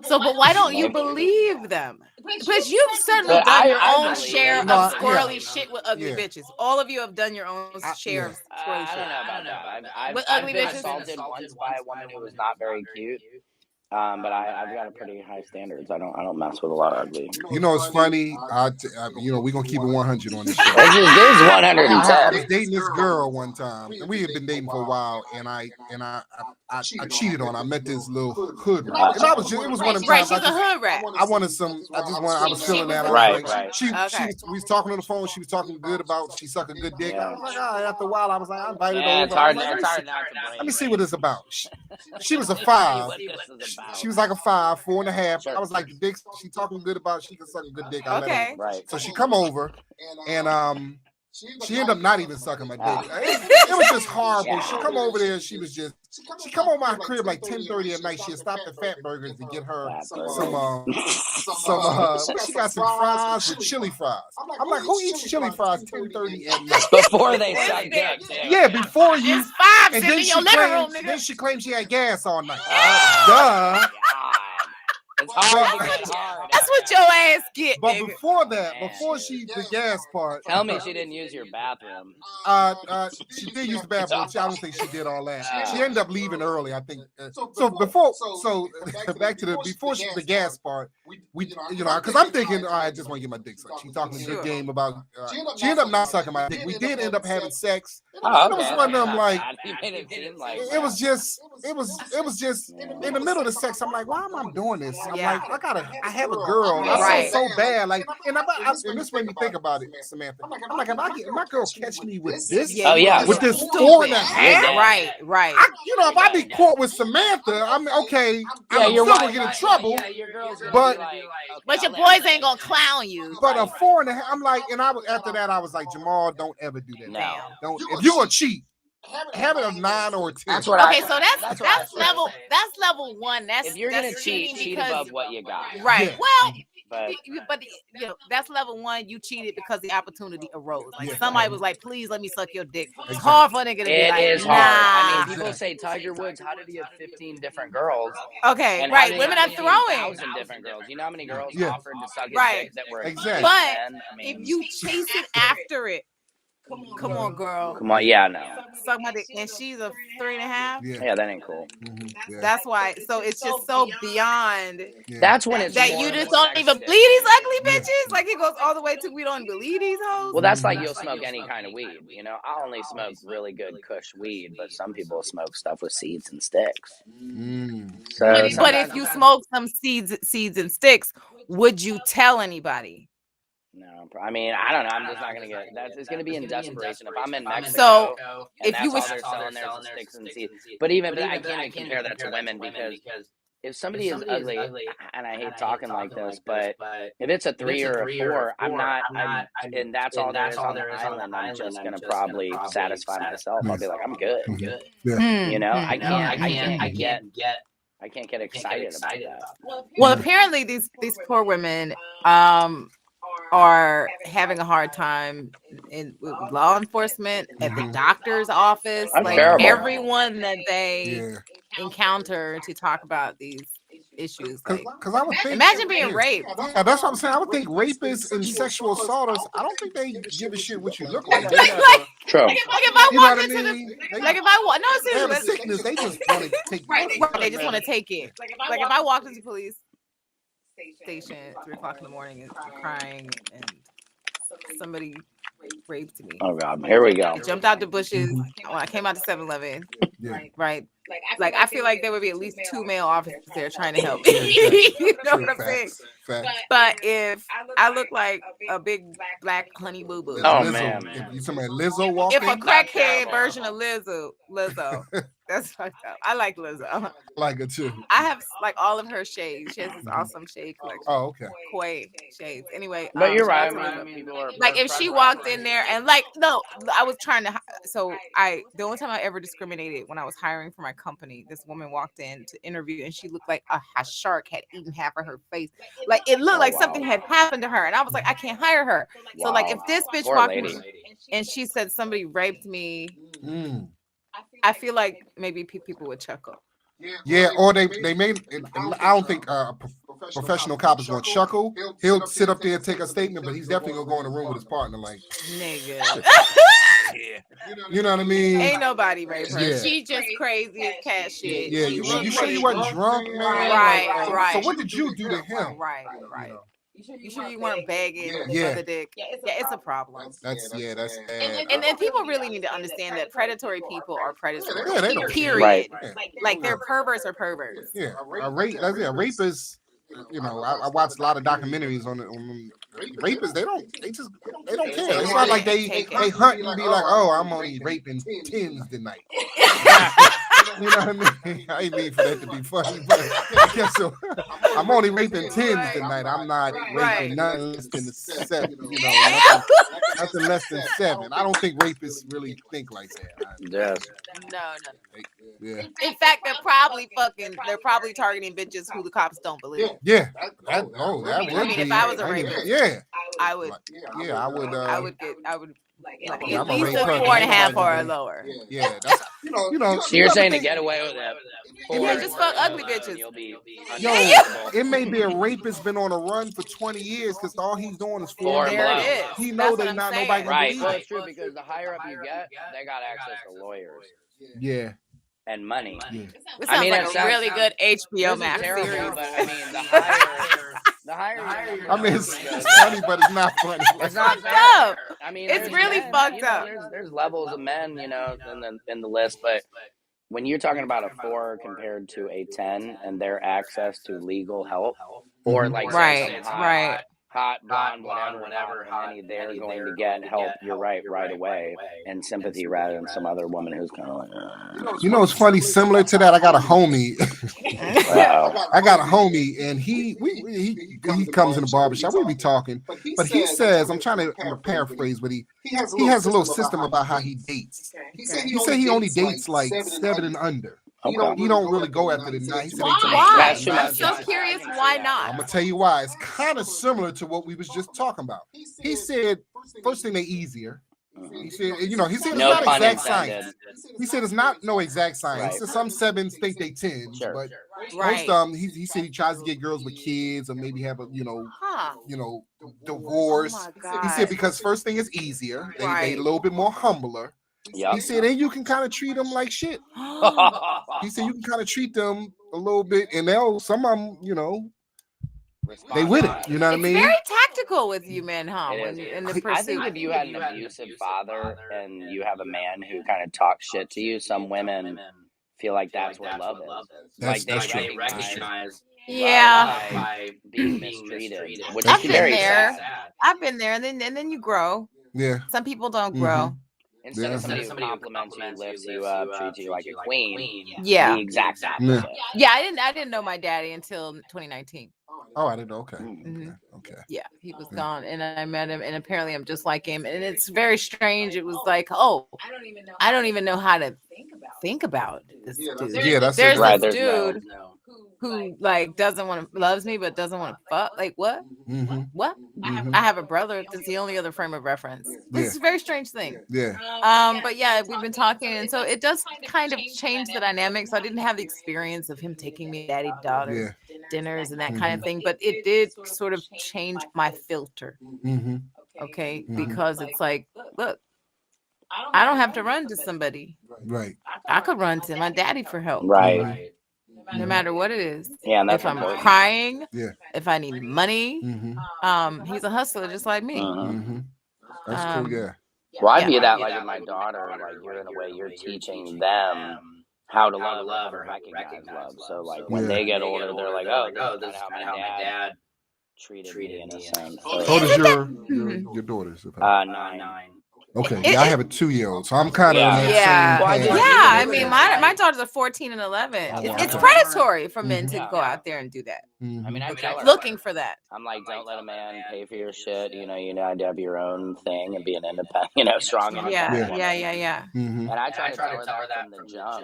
But why don't you believe them? Because you've certainly done your own share of squirrely shit with ugly bitches. All of you have done your own share of squirrely shit. I don't know about that. With I've ugly been bitches? assaulted once by a woman who was not very cute. But I've got a pretty high standards. I don't mess with a lot of ugly. It's funny. We're gonna keep it 100 on this show. This is 110. I was dating this girl one time, and we had been dating for a while, and I cheated on her. I met this little hood rat, and it was one of them times. She's a hood rat. I was feeling that. Right. We was talking on the phone. She was talking good about she sucked a good dick. I was like, after a while, I was like, I invited her over. It's hard not to let me see what it's about. She was a 5. She was like a 5, 4.5. I was like, the dick, she talking good about she can suck a good dick. Right. So she come over, and she ended up not even sucking my dick. It was just horrible. She come over there, she come over my crib like 10:30 at night. She had stopped at Fat Burgers to get her some she got some fries with chili fries. I'm like, who eats chili fries 10:30 at night? Before they suck dick. Yeah, before you. It's 5 And sitting in your living room, nigga. then she claimed she had gas all night. Duh. It's hard to get hard That's what your ass get, But nigga. before that, Man. before the gas part, Tell me she didn't use your bathroom. she did use the bathroom. I don't think she did all that. She Oh. ended up leaving early, I think. So before, back to the gas part. We because I'm thinking, I just want to get my dick sucked. She talking a good game about. She ended up not sucking my dick. We did end up having sex. Oh, It was one of them like. you made it seem like It was just in the middle of the sex. I'm like, why am I doing this? I'm Yeah. like, I have a girl. I Right. feel so bad. Like, and this made me think about it, Samantha. I'm like, if my girl catch me with this, Oh, yeah. with this Stupid. 4.5, dead. Right. if I be caught with Samantha, I'm okay. I'm still gonna get in trouble. Yeah, your girl's gonna But- be like, okay, But your I'll let boys her ain't gonna clown you. But a 4.5, I'm like, and after that, I was like, Jamal, don't ever do that. No. Don't. If you're gonna cheat, have it a 9 or a 10. That's what Okay, I, so that's that's what I feel. level 1. That's If you're that's gonna cheat because, above what you got. right. Yeah. Well, But that's level 1. You cheated because the opportunity arose. Like Yeah. somebody was like, "Please let me suck your dick." It's Exactly. hard for a nigga to be it like, is "Nah." hard. I mean, people say Tiger Woods, how did he have 15 different girls? Okay, And how right. did he Women have are throwing. 15,000 different girls. You know how many girls Yeah. offered to suck his Right. dick that were Exactly. But men? I mean, if you chase it after it, come on, girl. come on, yeah, no, Suck my dick, and she's a 3.5. yeah, that ain't cool. Yeah. That's why. So it's just so beyond Yeah. That's when it's that more you of just a don't sex even stick. believe these ugly Yeah. bitches. Like it goes all the way to we don't believe these hoes. Well, that's like you'll smoke any kind of weed. You know, I only smoke really good Kush weed, but some people smoke stuff with seeds and sticks. So, But sometimes- if you smoke some seeds and sticks, would you tell anybody? No, I mean, I don't know. I'm just not gonna get that. It's gonna be in desperation. If I'm in Mexico, So, and if that's you all was- they're selling there is sticks and seeds. But I can't even compare that to women because if somebody is ugly, and I hate talking like this, but if it's a 3 or a 4, and that's all there is on the island, I'm just gonna probably satisfy myself. I'll be like, I'm good. You know, I can't get excited about that. Well, apparently these poor women are having a hard time with law enforcement, at the doctor's office, That's like terrible. everyone that they Yeah. encounter to talk about these issues. Like, Because I would think. imagine being raped. Yeah, that's what I'm saying. I would think rapists and sexual assaulters, I don't think they give a shit what you look like. They never, True. Like if I you know walk what I into mean? the, like if I walk, no, They have a seriously, sickness. They just want to take. right, they just want to take it. Like if I walked into police station at 3:00 in the morning and crying and somebody raped me. Oh God, here we go. I jumped out the bushes when I came out to 7-Eleven. Yeah. Right. Like I feel like there would be at least 2 male officers there trying to help me. You know what I'm saying? Facts. But if I look like a big black honey boo boo, Oh, Lizzo, man. If you somebody Lizzo walked if a in, crackhead version of Lizzo, that's fucked up. I like Lizzo. like it too. I have like all of her shades. She has this awesome shade collection. Oh, okay. Koi shades. Anyway, But you're shout right. out to I Lizzo. mean, people are Like if she walked in there and like no, I was trying to. So the only time I ever discriminated when I was hiring for my company, this woman walked in to interview and she looked like a shark had eaten half of her face. Like it looked like something had happened to her, and I was like, I can't hire her. So like if this bitch Poor walked in lady. and she said somebody raped me, Mm. I feel like maybe people would chuckle. Yeah, or they made. I don't think professional cop is going to chuckle. He'll sit up there and take a statement, but he's definitely going to go in the room with his partner, like, Nigga. you know what I mean? Ain't nobody raped her. Yeah. She just crazy as cat shit. Yeah, She you looked sure you like- wasn't drunk, man? Right, right. So what did you do to him? Right. You sure you weren't begging Yeah. for the dick? Yeah, it's a problem. That's bad. And then people really need to understand that predatory people are predators. Yeah, they don't. Period. Right. Like they're perverts or perverts. Yeah, a rape is. You know, I watched a lot of documentaries on rapists. They don't care. It's not like they hunt and be like, oh, I'm only raping 10s tonight. You know what I mean? I ain't mean for that to be funny, but I guess so. I'm only raping 10s tonight. I'm not raping nothing less than 7. You know, nothing less than 7. I don't think rapists really think like that. Yes. No. Yeah. In fact, they're probably targeting bitches who the cops don't believe. Yeah. That would I mean, be. if I was a rapist, Yeah. I would. Yeah, I would. I would Like Yeah, at I'm a least rape a her. 4.5 or Anybody lower. Yeah, that's So you're saying to get away with it, Yeah, just fuck ugly bitches. You'll be Yo, untraceable. it may be a rapist been on a run for 20 years because all he's doing is Four and There below. it is. He That's know what they I'm not saying. nobody gonna Right. believe Well, it. it's true because the higher up you get, they got access to lawyers Yeah, and money. yeah. This I sounds mean, like it a sounds- really good HBO This Max is terrible, series. but I mean, the higher you're I mean, it's funny, but it's not funny. It's not fucked fair. up. I mean, It's there's really men, fucked you know, up. There's levels of men, you know, in the list, but when you're talking about a 4 compared to a 10 and their access to legal help, or like say Right, some right. hot blonde, whatever, and they're going to get help. You're right away, and sympathy rather than some other woman who's kind of like. You know, it's funny. Similar to that, I got a homie. Wow. I got a homie, and he comes in the barbershop. We be talking, but he says, I'm trying to paraphrase, but he has a little system about how he dates. He said he only dates like 7 and under. Okay. He don't really go after the 9. He said Why? That's too I'm much. so curious. Why I'm not? gonna tell you why. It's kind of similar to what we was just talking about. He said first thing they easier. He said, he said it's No not pun exact intended. science. He said it's not no exact science. Right. He said some 7s think they 10s, Sure. but Right. most he said he tries to get girls with kids or maybe have a Huh. divorce. Oh my He God. said because first thing is easier. They Right. a little bit more humbler. Yep. He said, and you can kind of treat them like shit. He said you can kind of treat them a little bit, and some of them, they with it. You know what I It's mean? very tactical with you men, huh? It When is. in the I think pursuit. if you had an abusive father and you have a man who kind of talks shit to you, some women feel like that's where love is. That's They true. recognize Yeah. by being mistreated, which I've is been very there. sad. I've been there, and then you grow. Yeah. Some people don't Mhm. grow. Instead Yeah. of somebody who compliments you, lifts you up, treats you like a queen, Yeah. the exact Yeah. opposite. Yeah, I didn't know my daddy until 2019. Oh, I didn't know. Okay. Mhm. Okay. Yeah, he was Yeah. gone, and I met him, and apparently I'm just like him, and it's very strange. It was like, oh, I don't even know how to think about this dude. Yeah, that's There's it. Right, this there's dude who like loves me but doesn't want to fuck. Like what? Mm-hmm. What? Mhm. I have a brother. That's the only other frame of reference. This is a very strange thing. Yeah. But yeah, we've been talking, and so it does kind of change the dynamics. I didn't have the experience of him taking me to daddy daughter dinners and that kind of thing, but it did sort of change my filter. Mm-hmm. Okay, Mhm. because it's like, look, I don't have to run to somebody. Right. I could run to my daddy for help, right. no matter what it is. Yeah, and that's If I'm important. crying, Yeah. if I need money, Mm-hmm. he's a hustler just like me. Mhm. Mm-hmm. That's cool. Yeah. Well, I Yeah. view that like with my daughter, like you're in a way you're teaching them how to love or how to recognize love. So like when they get older, they're like, oh, this is kind of how my dad treated me in a sense. How old So, is your daughters? 9. Okay. Yeah, I have a 2-year-old, so I'm kind of Yeah. on that Yeah. same Well, I path. just- Yeah, I mean, my daughters are 14 and 11. Oh, It's wow. predatory for men to Mhm. go out there and do that. I mean, I tell her, Looking for that. I'm like, don't let a man pay for your shit. You need to have your own thing and be an independent, strong independent woman. Yeah. Mm-hmm. And I try to tell her that from the jump.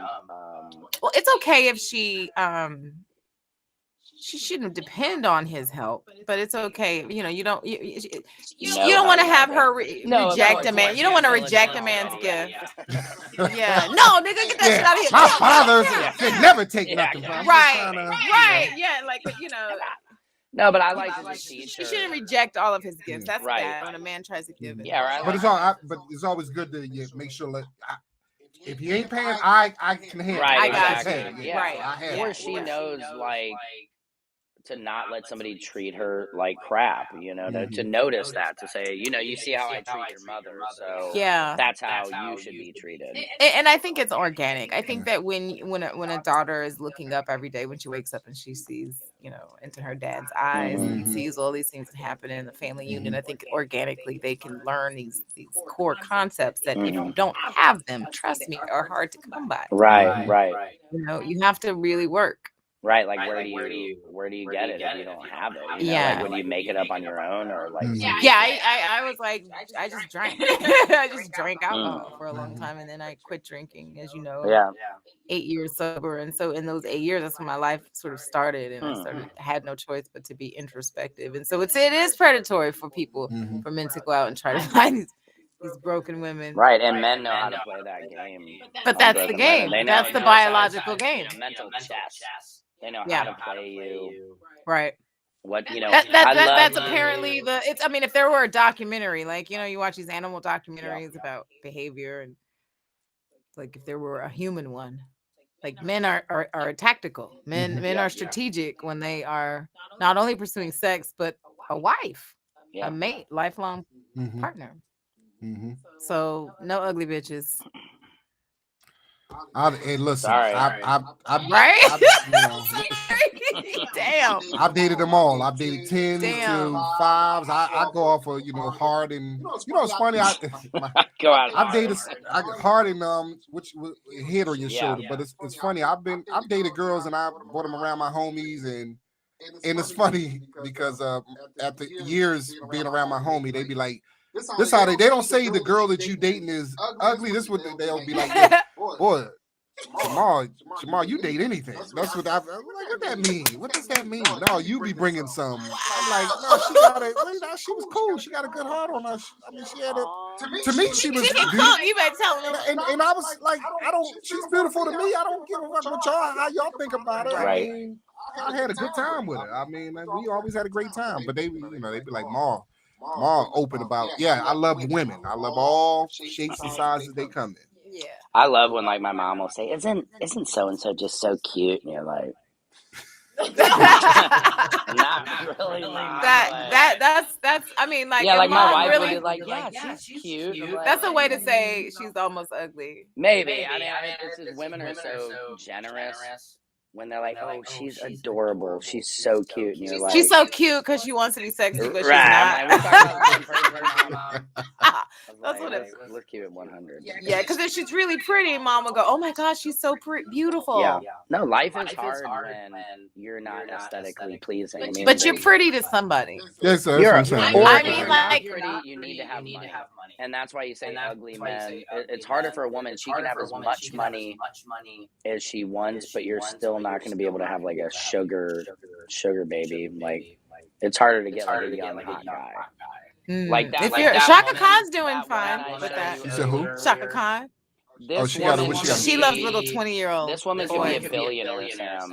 Well, it's okay if she shouldn't depend on his help, but it's okay. You don't want to have her reject a man. You don't want to reject a man's gift. Yeah. No, nigga, get that shit out of here. My father could never take nothing from me. Right. Yeah, like No, but I like to just teach she her. shouldn't reject all of his gifts. That's Right. bad when a man tries to give it. Yeah, right. But it's always good to make sure if he ain't paying, I can handle it. Right, I got exactly. you. Yeah. Right. Or she knows, like, to not let somebody treat her like crap, to notice that, to say, you see how I treat your mother, so Yeah. that's how you should be treated. And I think it's organic. I think that when a daughter is looking up every day when she wakes up and she sees, into her dad's eyes and sees all these things that happen in the family unit, I think organically they can learn these core concepts that if you don't have them, trust me, are hard to come by. Right. You have to really work. Right, like where do you get it if you don't have it? Like when you make it up on your own, or like I was like, I just drank. I just drank alcohol for a long time, and then I quit drinking, as you know. Yeah. 8 years sober, and so in those 8 years, that's when my life sort of started, and I had no choice but to be introspective, and so it is predatory for people, for men to go out and try to find these broken women. Right, and men know how to play that game. But that's the game. That's the biological game. Mental chess. They know Yeah. how to play you. Right. What That's apparently the. It's. I mean, if there were a documentary, like you watch these animal documentaries about behavior, and like if there were a human one, like men are tactical. Men are strategic when they are not only pursuing sex but a wife, a mate, lifelong partner. Mm-hmm. So no ugly bitches. Hey, listen, Sorry. Right? Damn. I've dated them all. I've dated 10s to 5s. I go off of hard and it's funny. Go out. I've dated hard and which head on your shoulder, but it's funny. I've dated girls and I brought them around my homies and it's funny because after years being around my homie, they be like, this how they don't say the girl that you dating is ugly. This is what they'll be like, boy, Jamal, you date anything. That's what I'm like, what that mean? What does that mean? No, you be bringing some. I'm like, no, she was cool. She got a good heart on her. I mean, she had it. To me, she was beautiful. You better tell them. And I was like, she's beautiful to me. I don't give a fuck what how y'all think about her. Right. I mean, I had a good time with her. I mean, we always had a great time. But they be like, Ma open about, I love women. I love all shapes and sizes they come in. Yeah. I love when like my mom will say, "Isn't so and so just so cute?" And you're like, not really. Mom, that's. I mean, like like my wife really, would be like, "Yeah, she's cute." Like, that's a way to say she's almost ugly. Maybe. I mean, it's just women are so generous. When they're like, "Oh, she's adorable. She's so cute," and you're like, "She's so cute because she wants to be sexy, but she's not." That's what it's. Let's keep it 100. Yeah, because if she's really pretty, Mom will go, "Oh my gosh, she's so beautiful." Yeah. No, life is hard when you're not aesthetically pleasing. I mean, but you're pretty to somebody. Yes, sir. I mean, like, pretty, you need to have money. And that's why you say ugly men. It's harder for a woman. She can have as much money as she wants, but you're still not going to be able to have like a sugar baby. Like, it's harder to get like a young hot guy. Like that. Shaka Khan's doing fine with that. You said who? Shaka Khan. She loves little 20-year-olds. This woman could be a billionaire, Sam,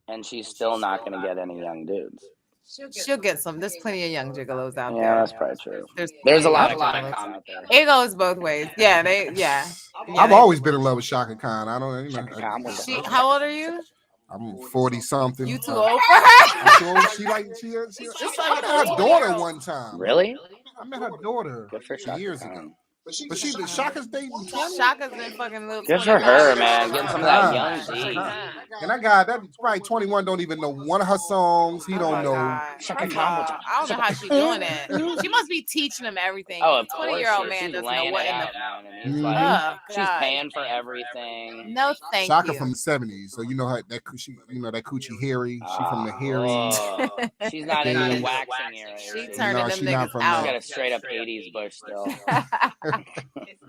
and she's still not going to get any young dudes. She'll get some. There's plenty of young gigolos out there. Yeah, that's probably true. There's a lot of gigolos out there. It goes both ways. Yeah, I've always been in love with Shaka Khan. I don't know. How old are you? I'm 40 something. You too old for her? I'm too old. I met her daughter one time. Really? I met her daughter Good for Shaka years Khan. ago. But Shaka's dating 20. Shaka's been fucking little. Good for her, man. Getting some of that young G. And that guy, that's probably 21, don't even know one of her songs. He don't know. I don't know how she's doing it. She must be teaching him everything. Oh, of 20-year-old man doesn't know what in the. She's paying for everything. No, thank Shaka you. from the 70s, so you know her that coochie hairy. She from the hairy. She's not into the waxing era. She turning them niggas out. She's got a straight up 80s bush still.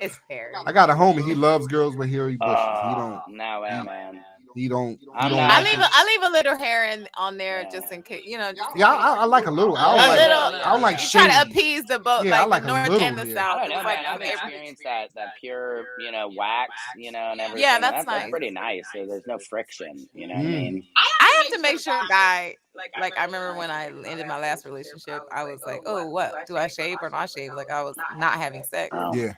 It's fair. I got a homie. He loves girls with hairy bushes. He don't. No way, man. He don't. I leave a little hair on there just in case, I like a little. I don't like shade. Try to appease the both, like the north and the south. I don't know, man. I've experienced that pure, wax, and everything. Yeah, that's nice. That's pretty nice. So there's no friction. You know what I mean? I have to make sure a guy. Like I remember when I ended my last relationship, I was like, "Oh, what do I shave or not shave?" Like I was not having sex. Yeah.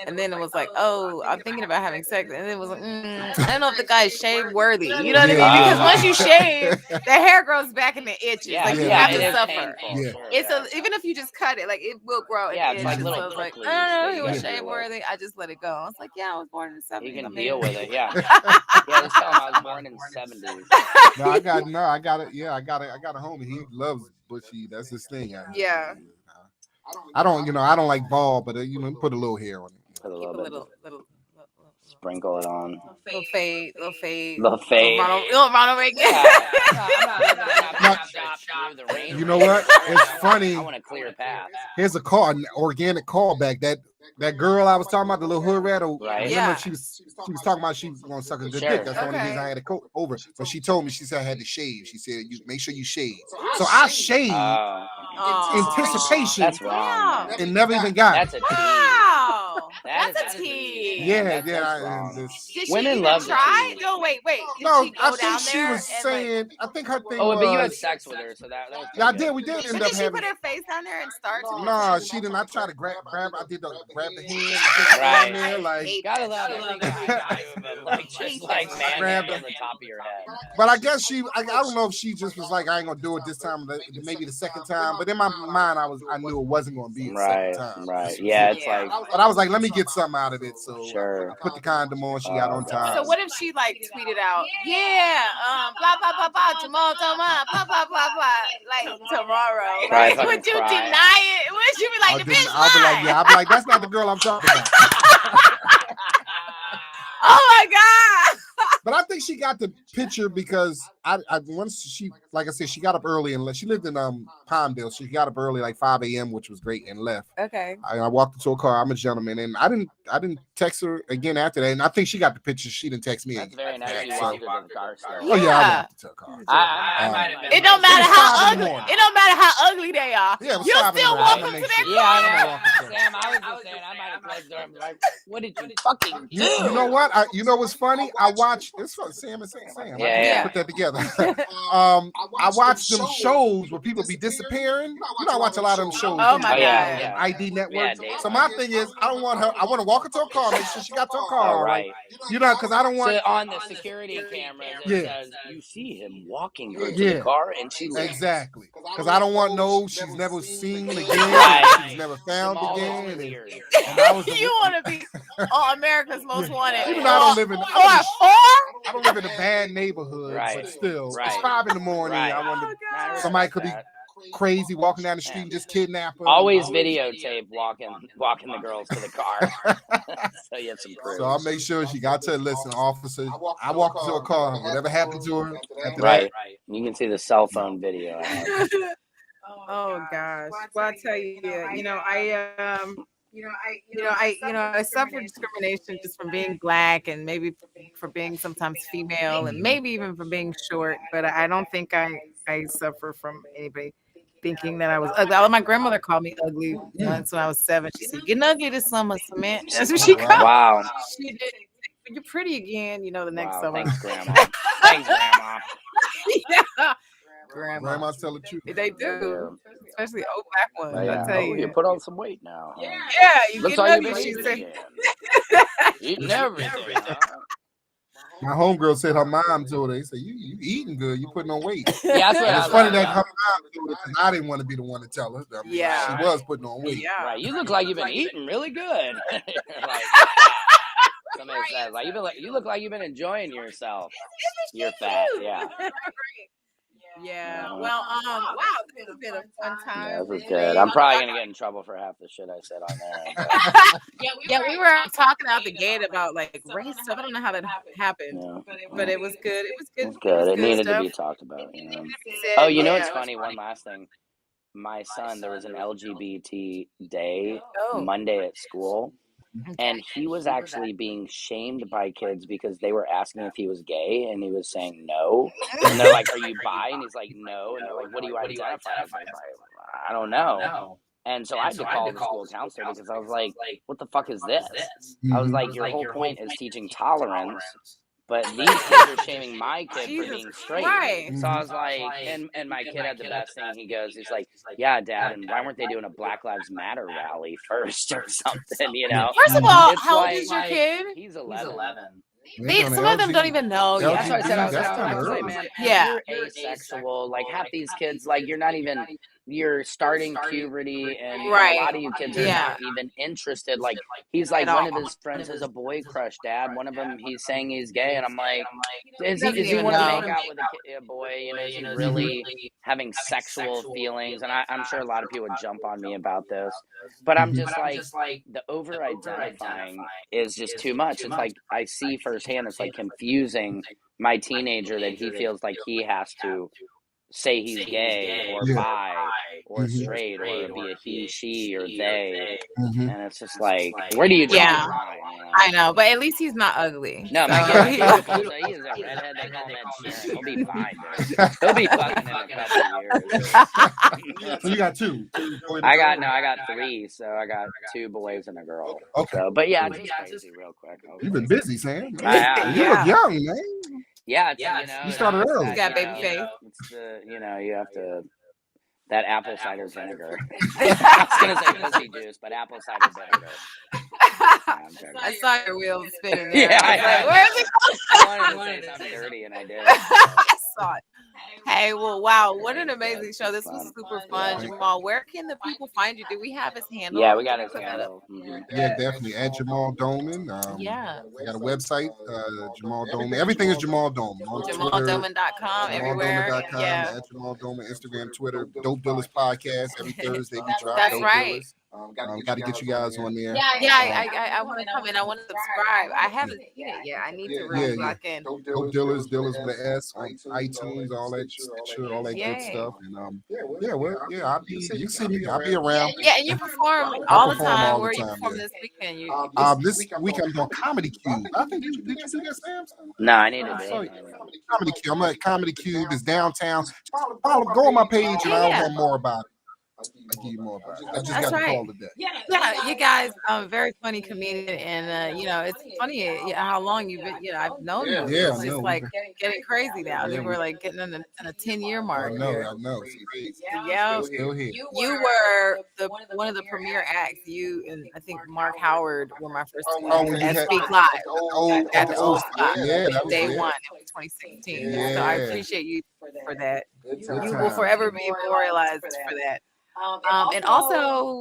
And then it was like, "Oh, I'm thinking about having sex." And then it was like, I don't know if the guy is shave worthy. You know what I mean? Because once you shave, the hair grows back and it itches. Yeah, like you have to suffer. Yeah. It's even if you just cut it, like it will grow. Yeah, it's like so little I was like, pricklies. I don't know, he was shave worthy. I just let it go. I was like, yeah, I was born in the 70s. You can deal with it. Yeah. Yeah, just tell him I was born in the 70s. I got it. Yeah, I got a homie. He loves bushy. That's his thing. Yeah. I don't like bald, but put a little hair on it. Put a little sprinkle it on. Little fade. Little Ronald Reagan. You know what? It's funny. I want a clear path. Here's an organic callback. That girl I was talking about, the little hood rat. Right. Remember she was talking about she was gonna suck a good dick. That's the only reason I had to go over. So she told me, she said I had to shave. She said, "You make sure you shave." So I shaved anticipation. That's wrong. And never even got it. That's a tease. That's a tea. Yeah, That's wrong. Did she Women even love the try? tea. No, wait. Did No, she I go think down she there was and saying. I think her thing Oh, but you had was. sex with her, so that was Yeah, I pretty did. good. We did end But up did she having. put her face down there and start to? Nah, she did not try to grab. I did the grab the hand, put it Right. on there, I like. hate Gotta that love shit. every guy move of like just hate like that man Grabbed on her. the top of your head. But I guess I don't know if she just was like, I ain't gonna do it this time, maybe the second time. But in my mind, I knew it wasn't gonna be the Right, second time. right. Yeah, it's like But I was like, let me get something out of it. So Sure. I put the condom on. She got on time. So what if she like tweeted out, blah blah blah blah, Jamal Doman, blah blah blah blah, like tomorrow? Probably Like, fucking would you cry. deny it? Would you be like, the bitch I'll be like, lied? yeah. I'll be like, that's not the girl I'm talking about. Oh my god! But I think she got the picture because I once she, like I said, she got up early and she lived in Palmdale. She got up early like 5 a.m., which was great, and left. Okay. I walked into a car. I'm a gentleman, and I didn't text her again after that. And I think she got the picture. She didn't text me. That's very nice. You So- walked her to the car still. Oh yeah, I walked to the car. I might have been. It don't matter It was how 5 in the ugly. morning. It don't matter how ugly they are. Yeah, it was You 5 in the still morning. walk I'm them gonna to make their sure. Yeah, car. I know. walking to her. Sam, I was just saying I might have closed the door and be like, what did you fucking do? You know what? You know what's funny? I watched this for Sam and Sam. Yeah, I yeah. put that together. I watched them shows where people be disappearing. You know, I watch a lot of them shows. Oh my Oh, yeah, god. yeah. ID Network. Yeah, Dave. So my thing is, I don't want her. I want to walk into a car, make sure she got to her car. Oh, all right. You know, because I don't want. So on the security cameras, it Yeah. says you see him walking her to Yeah. the car, and she leaves. Exactly. Because I don't want she's never seen again. Right. She's never found Jamal is again. weird. And I was You want to be America's Most Wanted. Even though I don't live in. Or I four? don't live in a bad neighborhood, Right. but still, Right. it's 5 in the morning. Right. I wonder. I Somebody respect could be that. crazy walking down the street and just kidnap her. Always videotape walking the girls to the car. So you have some proof. So I'll make sure she got to listen, officer. I walked into a car. Whatever happened to her, after Right. You can see the cell phone video. I have. Oh gosh. Well, I tell you, I suffer discrimination just from being black and maybe for being sometimes female and maybe even for being short, but I don't think I suffer from anybody thinking that I was ugly. My grandmother called me ugly once when I was 7. She said, "Getting ugly this summer, Samantha." That's what she called. Wow. She did. You're pretty again, the next Wow. summer. Thanks, Grandma. Thanks, Grandma. Yeah. Grandmas tell the truth. They do. Especially old black ones. Oh, yeah. I tell you. You put on some weight now. Huh? Yeah, you Looks get like you've ugly. been She eating said, again. Eating everything. Huh? My homegirl said her mom told her, "They said you eating good, you putting on weight." Yeah, that's what And I it's funny love. that her mom told her because I didn't want to be the one to tell her. I mean, Yeah. she was putting on weight. Yeah. Right. You look like you've been eating really good. You're like, somebody says, like, you look like you've been enjoying yourself. You're fat. Yeah. Yeah. Uh-huh. Well, wow, this has been a fun time. Yeah, this was good. I'm probably gonna get in trouble for half the shit I said on there. But, Yeah, we were talking out the gate about like race stuff. I don't know how that happened, yeah. but it was good. It was good. It's good. It needed to stuff. be talked about. You know. Said, Oh, you know what's yeah. funny? One last thing. My son, there was an LGBT day Oh. Monday at school, and he was actually being shamed by kids because they were asking if he was gay, and he was saying no. And they're like, "Are you bi?" And he's like, "No." And they're like, "What do you identify as?" I don't know. And so I had to call the school counselor because I was like, "What the fuck is this?" I was like, "Your whole point is teaching tolerance." But these kids are shaming my kid for being straight. Right. So I was like, and my kid had the best thing. He's like, "Yeah, Dad, and why weren't they doing a Black Lives Matter rally first or something, you know?" First of all, It's how old like- is your kid? He's 11. Some of them don't even know. LGBT. That's what I said. I was That's like, kinda man, Yeah. you're asexual. Like, half these kids, like, you're starting puberty, and Right. a lot of you kids are Yeah. not even interested. Like, he's like, At one all. of his friends has a boy crush, Dad. One of them, he's saying he's gay, and I'm like, does Doesn't he even want to know. make out with a boy? You know, is he really having sexual feelings? And I'm sure a lot of people would jump on me about this, but I'm just like, the over-identifying is just too much. It's like, I see firsthand, it's like confusing my teenager that he feels like he has to say he's gay or Yeah. bi or Mhm. straight or be a he, she, or they. Mhm. And it's just like, where do you draw Yeah. the line? You know? I know, but at least he's not ugly. No, my so kid's he- beautiful. So he is a redhead. They call him Ed Sheeran. He'll be fine, dude. He'll be fucking in a couple years. So you got two. Boy and a I girl? got 3. So I got 2 boys and a girl. Okay. So, but yeah, just crazy, real quick. You've been busy, Sam. I have. You look Yeah. young, man. Yeah, it's, you know, You started it's early. You got baby face. It's the, you know, you have to. That apple cider vinegar. I was gonna say pussy juice, but apple cider vinegar. I'm joking. I saw your wheels spinning there. Yeah, I was I like, where's it I wanted to say something dirty, and I did. I saw it. Hey, well, wow, what an amazing show. This was super fun. Yeah. Jamal, where can the people find you? Do we have his handle? Yeah, we got his Put that up. handle. Mhm. Yeah, definitely. At Jamal Doman. Yeah. I got a website, Jamal Doman. Everything is Jamal Doman. On Twitter, JamalDoman.com everywhere. JamalDoman.com, Yeah. at Jamal Doman, Instagram, Twitter, Dope Dealers Podcast. Every Thursday we drop That's Dope right. Dealers. Got to get you guys on there. Yeah, I want to come in. I want to subscribe. I haven't seen it yet. I need to really lock in. Dope Dealers with an S on iTunes, all that Stitcher, all that Yay. good stuff. And I'll be. You see me. I'll be around. Yeah, and you perform all the perform time. all the Where you time, perform yeah. this weekend? This week I'm on Comedy Cube. I think did you do that, Sam? No, I need to do Sorry. it. Comedy Cube. I'm at Comedy Cube. It's downtown. Go on my page and I'll have more about it. I'll give you more about it. I just That's got the right. call today. Yeah, you guys, very funny comedian, and it's funny how long you've been. I've known you. Yeah, It's I just know. like getting crazy now. I think Yeah. we're like getting in a 10-year mark. I know. It's crazy. Yeah. Still here. You were one of the premier acts. You and I think Mark Howard were my first when you at had- Speak Live At the old spot. Yeah, that was Day it. one. It was 2016. Yeah. So I appreciate you for that. Good You will time. forever be immortalized for that. And also,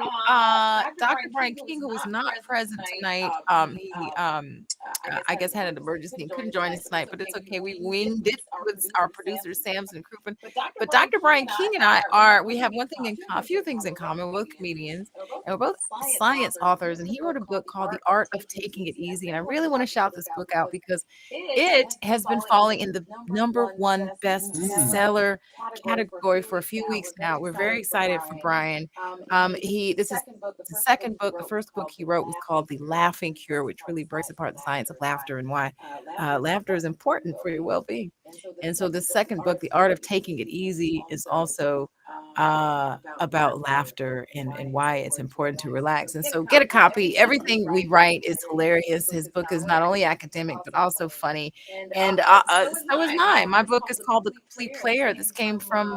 Dr. Brian King, who was not present tonight, he I guess had an emergency and couldn't join us tonight, but it's okay. We winged it with our producer Samson Crouppen. But Dr. Brian King and we have a few things in common. We're both comedians and we're both science authors. And he wrote a book called The Art of Taking It Easy. And I really want to shout this book out because it has been falling in the #1 bestseller category for a few weeks now. We're very excited for Brian. This is the second book. The first book he wrote was called The Laughing Cure, which really breaks apart the science of laughter and why laughter is important for your well-being. And so the second book, The Art of Taking It Easy, is also about laughter and why it's important to relax. And so get a copy. Everything we write is hilarious. His book is not only academic, but also funny. And so is mine. My book is called The Complete Player. This stemmed from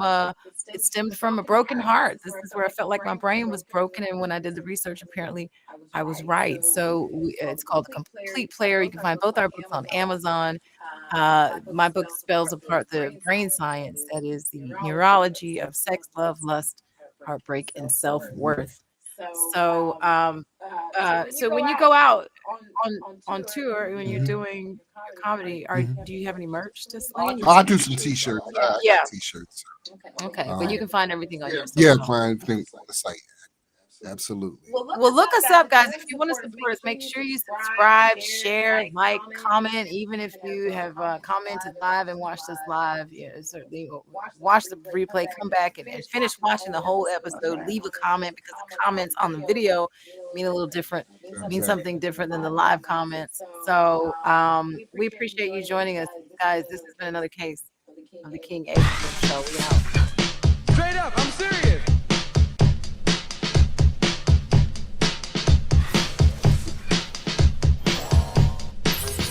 a broken heart. This is where I felt like my brain was broken. And when I did the research, apparently I was right. So it's called The Complete Player. You can find both our books on Amazon. My book spells apart the brain science, that is the neurology of sex, love, lust, heartbreak, and self-worth. So when you go out on tour, when you're doing your comedy, do you have any merch to sling? I do some t-shirts. Yeah. T-shirts. Okay, but you can find everything on your site. Yeah, find things on the site. Absolutely. Well, look us up, guys. If you want to support us, make sure you subscribe, share, like, comment. Even if you have commented live and watched us live, certainly watch the replay, come back and finish watching the whole episode. Leave a comment because the comments on the video mean a little different, mean something different than the live comments. So we appreciate you joining us, guys. This has been another case of the King-Abrams Show. We out. Straight up, I'm serious.